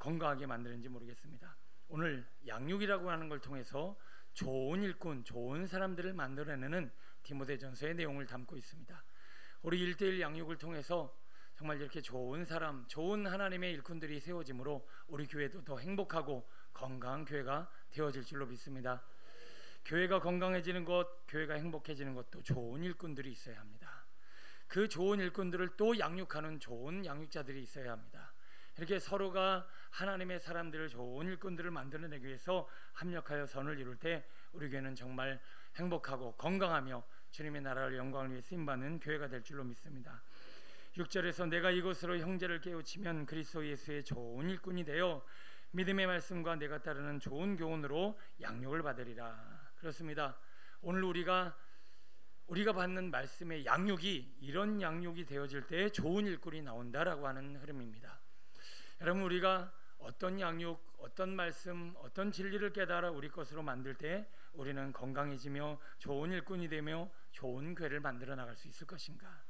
건강하게 만드는지 모르겠습니다. 오늘 양육이라고 하는 걸 통해서 좋은 일꾼, 좋은 사람들을 만들어내는 디모데전서의 내용을 담고 있습니다. 우리 1:1 양육을 통해서 정말 이렇게 좋은 사람, 좋은 하나님의 일꾼들이 세워지므로 우리 교회도 더 행복하고 건강한 교회가 되어질 줄로 믿습니다. 교회가 건강해지는 것, 교회가 행복해지는 것도 좋은 일꾼들이 있어야 합니다. 그 좋은 일꾼들을 또 양육하는 좋은 양육자들이 있어야 합니다. 이렇게 서로가 하나님의 사람들을 좋은 일꾼들을 만들어내기 위해서 합력하여 선을 이룰 때 우리 교회는 정말 행복하고 건강하며 주님의 나라를 영광을 위해 쓰임받는 교회가 될 줄로 믿습니다. 6절에서 내가 이것으로 형제를 깨우치면 그리스도 예수의 좋은 일꾼이 되어 믿음의 말씀과 내가 따르는 좋은 교훈으로 양육을 받으리라. 그렇습니다. 오늘 우리가 받는 말씀의 양육이 이런 양육이 되어질 때 좋은 일꾼이 나온다라고 하는 흐름입니다. 여러분, 우리가 어떤 양육, 어떤 말씀, 어떤 진리를 깨달아 우리 것으로 만들 때 우리는 건강해지며 좋은 일꾼이 되며 좋은 교회를 만들어 나갈 수 있을 것인가?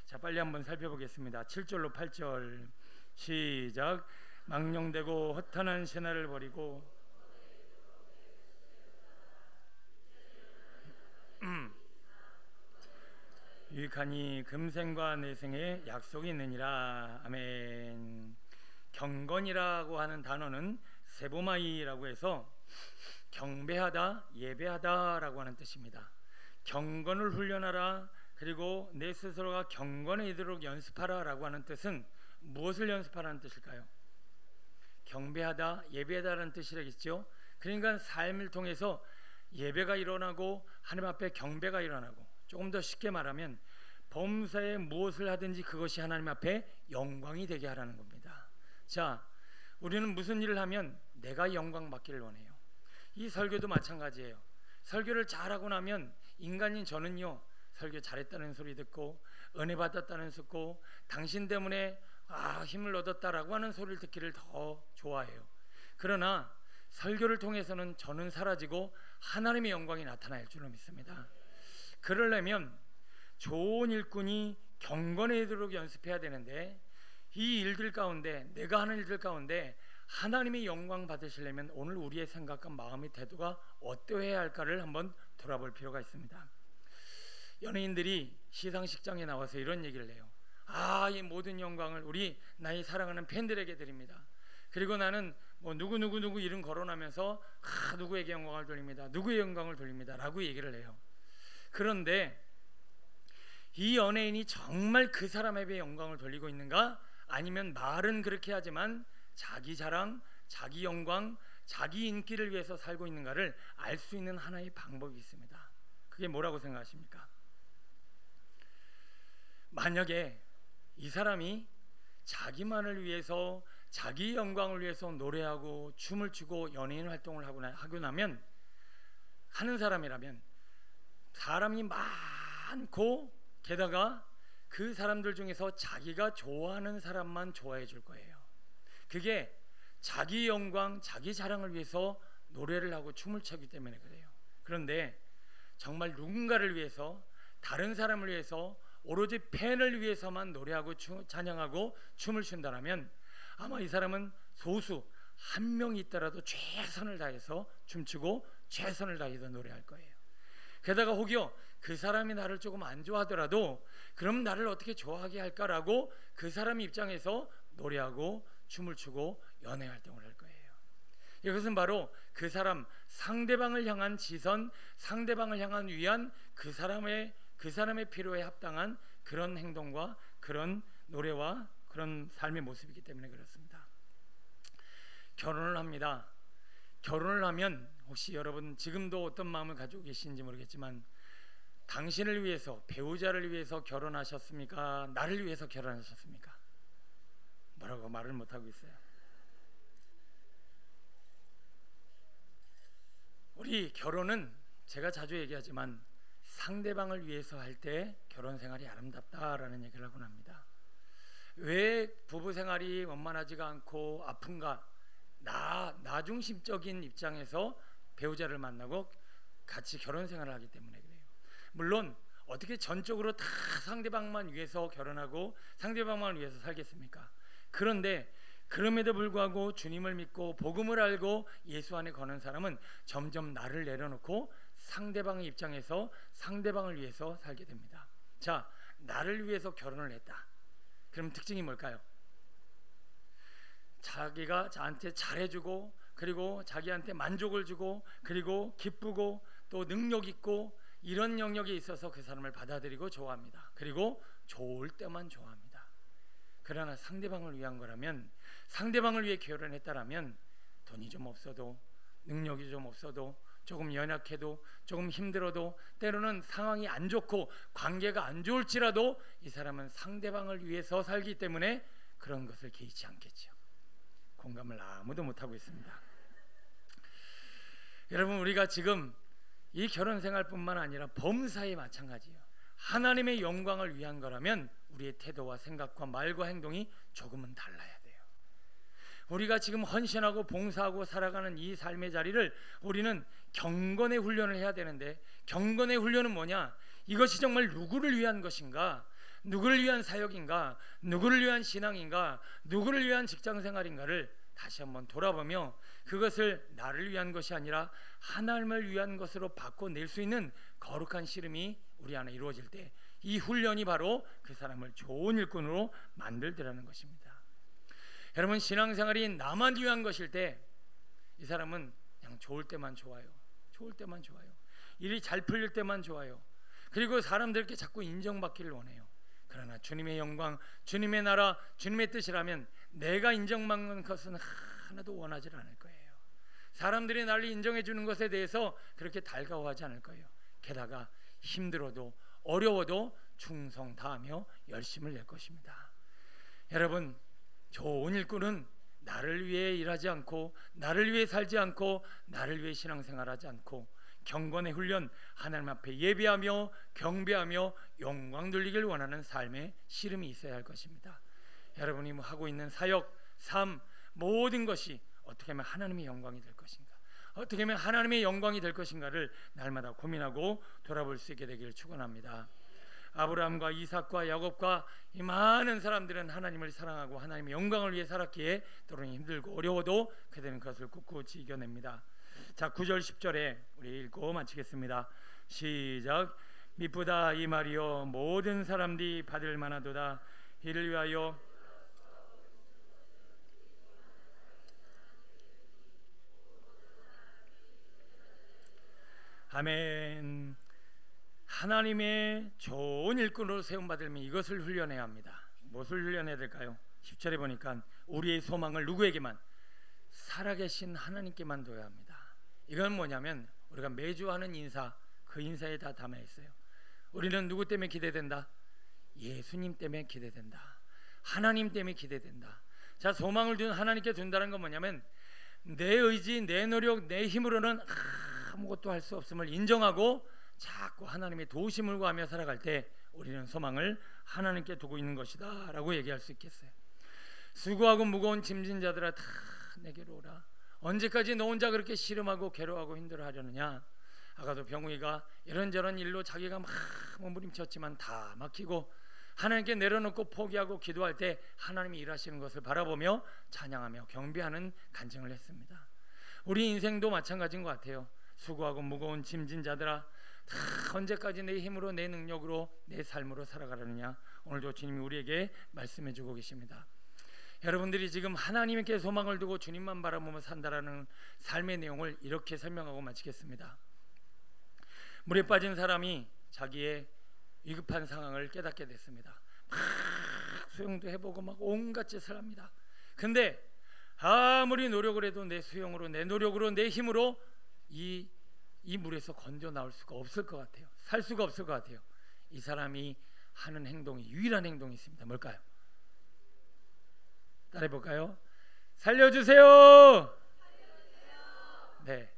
자, 빨리 한번 살펴보겠습니다. 7절로 8절 시작. 망령되고 허탄한 신화를 버리고 유익하니 금생과 내생에 약속이 있느니라. 아멘. 경건이라고 하는 단어는 세보마이라고 해서 경배하다, 예배하다라고 하는 뜻입니다. 경건을 훈련하라, 그리고 내 스스로가 경건에 이르도록 연습하라라고 하는 뜻은 무엇을 연습하라는 뜻일까요? 경배하다, 예배하다라는 뜻이라겠죠. 그러니까 삶을 통해서 예배가 일어나고 하나님 앞에 경배가 일어나고, 조금 더 쉽게 말하면 범사에 무엇을 하든지 그것이 하나님 앞에 영광이 되게 하라는 겁니다. 자, 우리는 무슨 일을 하면 내가 영광 받기를 원해요. 이 설교도 마찬가지예요. 설교를 잘하고 나면 인간인 저는요, 설교 잘했다는 소리 듣고 은혜 받았다는 소리 듣고 당신 때문에 힘을 얻었다라고 하는 소리를 듣기를 더 좋아해요. 그러나 설교를 통해서는 저는 사라지고 하나님의 영광이 나타날 줄로 믿습니다. 그러려면 좋은 일꾼이 경건에 이르도록 연습해야 되는데, 이 일들 가운데, 내가 하는 일들 가운데 하나님의 영광 받으시려면 오늘 우리의 생각과 마음의 태도가 어떠해야 할까를 한번 돌아볼 필요가 있습니다. 연예인들이 시상식장에 나와서 이런 얘기를 해요. 이 모든 영광을 우리 나의 사랑하는 팬들에게 드립니다. 그리고 나는 뭐 누구 이름 거론하면서 누구에게 영광을 돌립니다, 누구의 영광을 돌립니다 라고 얘기를 해요. 그런데 이 연예인이 정말 그 사람에게 영광을 돌리고 있는가? 아니면 말은 그렇게 하지만 자기 자랑, 자기 영광, 자기 인기를 위해서 살고 있는가를 알 수 있는 하나의 방법이 있습니다. 그게 뭐라고 생각하십니까? 만약에 이 사람이 자기만을 위해서, 자기 영광을 위해서 노래하고 춤을 추고 연예인 활동을 하고 나면, 하는 사람이라면 사람이 많고 게다가 그 사람들 중에서 자기가 좋아하는 사람만 좋아해 줄 거예요. 그게 자기 영광, 자기 자랑을 위해서 노래를 하고 춤을 추기 때문에 그래요. 그런데 정말 누군가를 위해서, 다른 사람을 위해서, 오로지 팬을 위해서만 노래하고 찬양하고 춤을 춘다면 아마 이 사람은 소수 한 명이 있더라도 최선을 다해서 춤추고 최선을 다해서 노래할 거예요. 게다가 혹여 그 사람이 나를 조금 안 좋아하더라도 그럼 나를 어떻게 좋아하게 할까라고 그 사람 입장에서 노래하고 춤을 추고 연애 활동을 할 거예요. 이것은 바로 그 사람, 상대방을 향한 지선, 상대방을 향한 위한 그 사람의 필요에 합당한 그런 행동과 그런 노래와 그런 삶의 모습이기 때문에 그렇습니다. 결혼을 합니다. 결혼을 하면 혹시 여러분 지금도 어떤 마음을 가지고 계신지 모르겠지만, 당신을 위해서, 배우자를 위해서 결혼하셨습니까? 나를 위해서 결혼하셨습니까? 뭐라고 말을 못하고 있어요. 우리 결혼은 제가 자주 얘기하지만 상대방을 위해서 할 때 결혼 생활이 아름답다라는 얘기를 하곤 합니다. 왜 부부 생활이 원만하지가 않고 아픈가? 나 중심적인 입장에서 배우자를 만나고 같이 결혼 생활을 하기 때문에 그래요. 물론 어떻게 전적으로 다 상대방만 위해서 결혼하고 상대방만 위해서 살겠습니까? 그런데 그럼에도 불구하고 주님을 믿고 복음을 알고 예수 안에 거는 사람은 점점 나를 내려놓고 상대방의 입장에서 상대방을 위해서 살게 됩니다. 자, 나를 위해서 결혼을 했다. 그럼 특징이 뭘까요? 자기가 저한테 잘해주고, 그리고 자기한테 만족을 주고, 그리고 기쁘고 또 능력 있고, 이런 영역에 있어서 그 사람을 받아들이고 좋아합니다. 그리고 좋을 때만 좋아합니다. 그러나 상대방을 위한 거라면, 상대방을 위해 결혼했다라면 돈이 좀 없어도, 능력이 좀 없어도, 조금 연약해도, 조금 힘들어도, 때로는 상황이 안 좋고 관계가 안 좋을지라도 이 사람은 상대방을 위해서 살기 때문에 그런 것을 개의치 않겠죠. 공감을 아무도 못하고 있습니다. 여러분, 우리가 지금 이 결혼 생활뿐만 아니라 범사에 마찬가지예요. 하나님의 영광을 위한 거라면 우리의 태도와 생각과 말과 행동이 조금은 달라야 돼요. 우리가 지금 헌신하고 봉사하고 살아가는 이 삶의 자리를 우리는 경건의 훈련을 해야 되는데, 경건의 훈련은 뭐냐? 이것이 정말 누구를 위한 것인가? 누구를 위한 사역인가? 누구를 위한 신앙인가? 누구를 위한 직장생활인가를 다시 한번 돌아보며 그것을 나를 위한 것이 아니라 하나님을 위한 것으로 바꿔낼 수 있는 거룩한 씨름이 우리 안에 이루어질 때, 이 훈련이 바로 그 사람을 좋은 일꾼으로 만들더라는 것입니다. 여러분, 신앙생활이 나만 위한 것일 때 이 사람은 그냥 그냥 좋을 때만 좋아요. 좋을 때만 좋아요. 일이 잘 풀릴 때만 좋아요. 그리고 사람들께 자꾸 인정받기를 원해요. 그러나 주님의 영광, 주님의 나라, 주님의 뜻이라면 내가 인정받는 것은 하나도 원하지 않을 거예요. 사람들이 나를 인정해 주는 것에 대해서 그렇게 달가워하지 않을 거예요. 게다가 힘들어도 어려워도 충성 다하며 열심을 낼 것입니다. 여러분, 좋은 일꾼은 나를 위해 일하지 않고, 나를 위해 살지 않고, 나를 위해 신앙생활하지 않고, 경건의 훈련, 하나님 앞에 예배하며 경배하며 영광 돌리기를 원하는 삶의 씨름이 있어야 할 것입니다. 여러분이 하고 있는 사역, 삶, 모든 것이 어떻게 하면 하나님의 영광이 될 것인가, 어떻게 하면 하나님의 영광이 될 것인가를 날마다 고민하고 돌아볼 수 있게 되기를 축원합니다. 아브라함과 이삭과 야곱과 이 많은 사람들은 하나님을 사랑하고 하나님의 영광을 위해 살았기에 때로는 힘들고 어려워도 그들은 그것을 꿋꿋이 이겨냅니다. 자, 9절 10절에 우리 읽고 마치겠습니다. 시작. 미쁘다 이 말이요 모든 사람들이 받을 만하도다. 이를 위하여 아멘. 하나님의 좋은 일꾼으로 세움받으면 이것을 훈련해야 합니다. 무엇을 훈련해야 될까요? 10절에 보니까 우리의 소망을 누구에게만? 살아계신 하나님께만 둬야 합니다. 이건 뭐냐면 우리가 매주 하는 인사, 그 인사에 다 담아 있어요. 우리는 누구 때문에 기대된다? 예수님 때문에 기대된다. 하나님 때문에 기대된다. 자, 소망을 둔 하나님께 둔다는 건 뭐냐면 내 의지, 내 노력, 내 힘으로는 아무것도 할 수 없음을 인정하고 자꾸 하나님의 도우심을 구하며 살아갈 때 우리는 소망을 하나님께 두고 있는 것이다 라고 얘기할 수 있겠어요. 수고하고 무거운 짐진 자들아 다 내게로 오라. 언제까지 너 혼자 그렇게 씨름하고 괴로워하고 힘들어하려느냐. 아까도 병우이가 이런저런 일로 자기가 막 몸부림쳤지만 다 막히고 하나님께 내려놓고 포기하고 기도할 때 하나님이 일하시는 것을 바라보며 찬양하며 경배하는 간증을 했습니다. 우리 인생도 마찬가지인 것 같아요. 수고하고 무거운 짐진 자들아 다 언제까지 내 힘으로 내 능력으로 내 삶으로 살아가려느냐. 오늘도 주님이 우리에게 말씀해 주고 계십니다. 여러분들이 지금 하나님께 소망을 두고 주님만 바라보며 산다라는 삶의 내용을 이렇게 설명하고 마치겠습니다. 물에 빠진 사람이 자기의 위급한 상황을 깨닫게 됐습니다. 막 수영도 해보고 막 온갖 짓을 합니다. 근데 아무리 노력을 해도 내 수영으로, 내 노력으로, 내 힘으로 이 물에서 건져 나올 수가 없을 것 같아요. 살 수가 없을 것 같아요. 이 사람이 하는 행동이, 유일한 행동이 있습니다. 뭘까요? 따라해볼까요? 살려주세요. 네,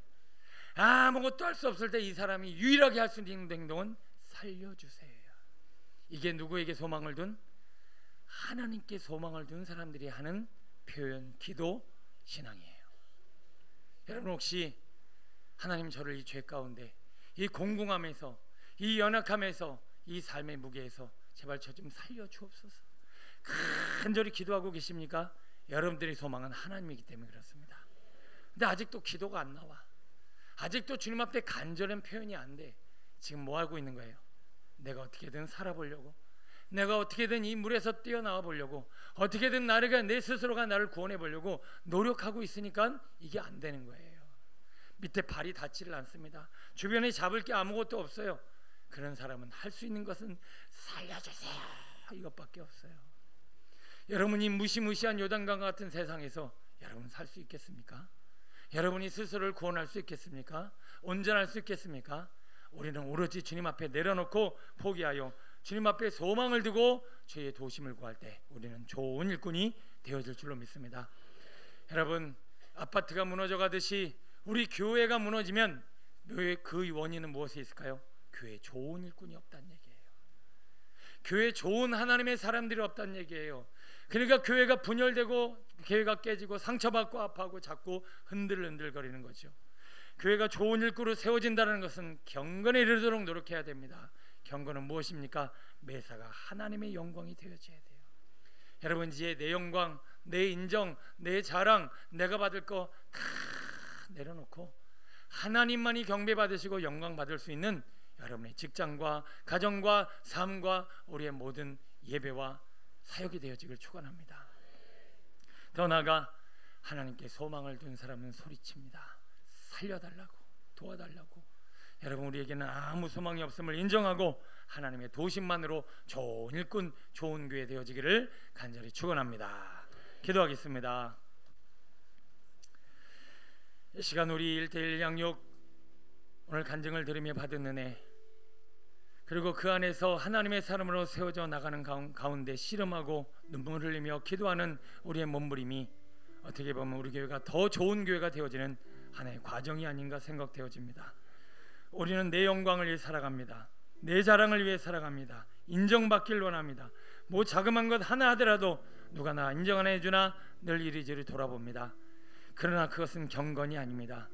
아무것도 할 수 없을 때 이 사람이 유일하게 할 수 있는 행동은 살려주세요. 이게 누구에게 소망을 둔? 하나님께 소망을 둔 사람들이 하는 표현, 기도, 신앙이에요. 여러분 혹시 하나님 저를 이 죄 가운데, 이 공공함에서, 이 연약함에서, 이 삶의 무게에서 제발 저 좀 살려주옵소서 간절히 기도하고 계십니까? 여러분들의 소망은 하나님이기 때문에 그렇습니다. 근데 아직도 기도가 안 나와. 아직도 주님 앞에 간절한 표현이 안 돼. 지금 뭐 하고 있는 거예요? 내가 어떻게든 살아보려고, 내가 어떻게든 이 물에서 뛰어나와 보려고, 어떻게든 내 스스로가 나를 구원해 보려고 노력하고 있으니까 이게 안 되는 거예요. 밑에 발이 닿지를 않습니다. 주변에 잡을 게 아무것도 없어요. 그런 사람은 할 수 있는 것은 살려주세요 이것밖에 없어요. 여러분이 무시무시한 요단강 같은 세상에서 여러분 살 수 있겠습니까? 여러분이 스스로를 구원할 수 있겠습니까? 온전할 수 있겠습니까? 우리는 오로지 주님 앞에 내려놓고 포기하여 주님 앞에 소망을 두고 주의 도심을 구할 때 우리는 좋은 일꾼이 되어질 줄로 믿습니다. 여러분, 아파트가 무너져 가듯이 우리 교회가 무너지면 그 원인은 무엇에 있을까요? 교회에 좋은 일꾼이 없다는 얘기예요. 교회에 좋은 하나님의 사람들이 없다는 얘기예요. 그러니까 교회가 분열되고 교회가 깨지고 상처받고 아파하고 자꾸 흔들거리는 거죠. 교회가 좋은 일꾼으로 세워진다는 것은 경건에 이르도록 노력해야 됩니다. 경건은 무엇입니까? 매사가 하나님의 영광이 되어져야 돼요. 여러분, 이제 내 영광, 내 인정, 내 자랑, 내가 받을 거 다 내려놓고 하나님만이 경배받으시고 영광 받을 수 있는 여러분의 직장과 가정과 삶과 우리의 모든 예배와 사역이 되어지길 축원합니다. 더 나아가 하나님께 소망을 둔 사람은 소리칩니다. 살려달라고, 도와달라고. 여러분, 우리에게는 아무 소망이 없음을 인정하고 하나님의 도심만으로 좋은 일꾼, 좋은 교회 되어지기를 간절히 축원합니다. 기도하겠습니다. 이 시간 우리 1:1 양육 오늘 간증을 들으며 받은 은혜, 그리고 그 안에서 하나님의 사람으로 세워져 나가는 가운데 씨름하고 눈물 흘리며 기도하는 우리의 몸부림이 어떻게 보면 우리 교회가 더 좋은 교회가 되어지는 하나의 과정이 아닌가 생각되어집니다. 우리는 내 영광을 위해 살아갑니다. 내 자랑을 위해 살아갑니다. 인정받길 원합니다. 뭐 자그마한 것 하나 하더라도 누가 나 인정 하나 해주나 늘 이리저리 돌아봅니다. 그러나 그것은 경건이 아닙니다.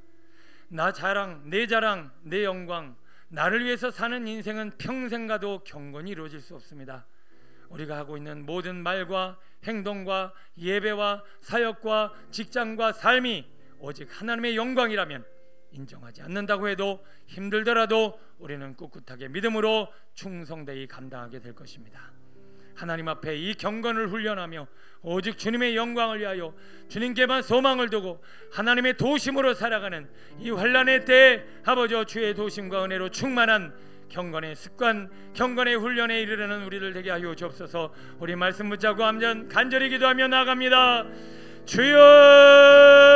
나 자랑, 내 영광, 나를 위해서 사는 인생은 평생 가도 경건이 이루어질 수 없습니다. 우리가 하고 있는 모든 말과 행동과 예배와 사역과 직장과 삶이 오직 하나님의 영광이라면 인정하지 않는다고 해도 힘들더라도 우리는 꿋꿋하게 믿음으로 충성되이 감당하게 될 것입니다. 하나님 앞에 이 경건을 훈련하며 오직 주님의 영광을 위하여 주님께만 소망을 두고 하나님의 도심으로 살아가는 이 환난의 때에 아버지 주의 도심과 은혜로 충만한 경건의 습관, 경건의 훈련에 이르르는 우리들 되게 하여 주옵소서. 우리 말씀 붙잡고 간절히 기도하며 나아갑니다. 주여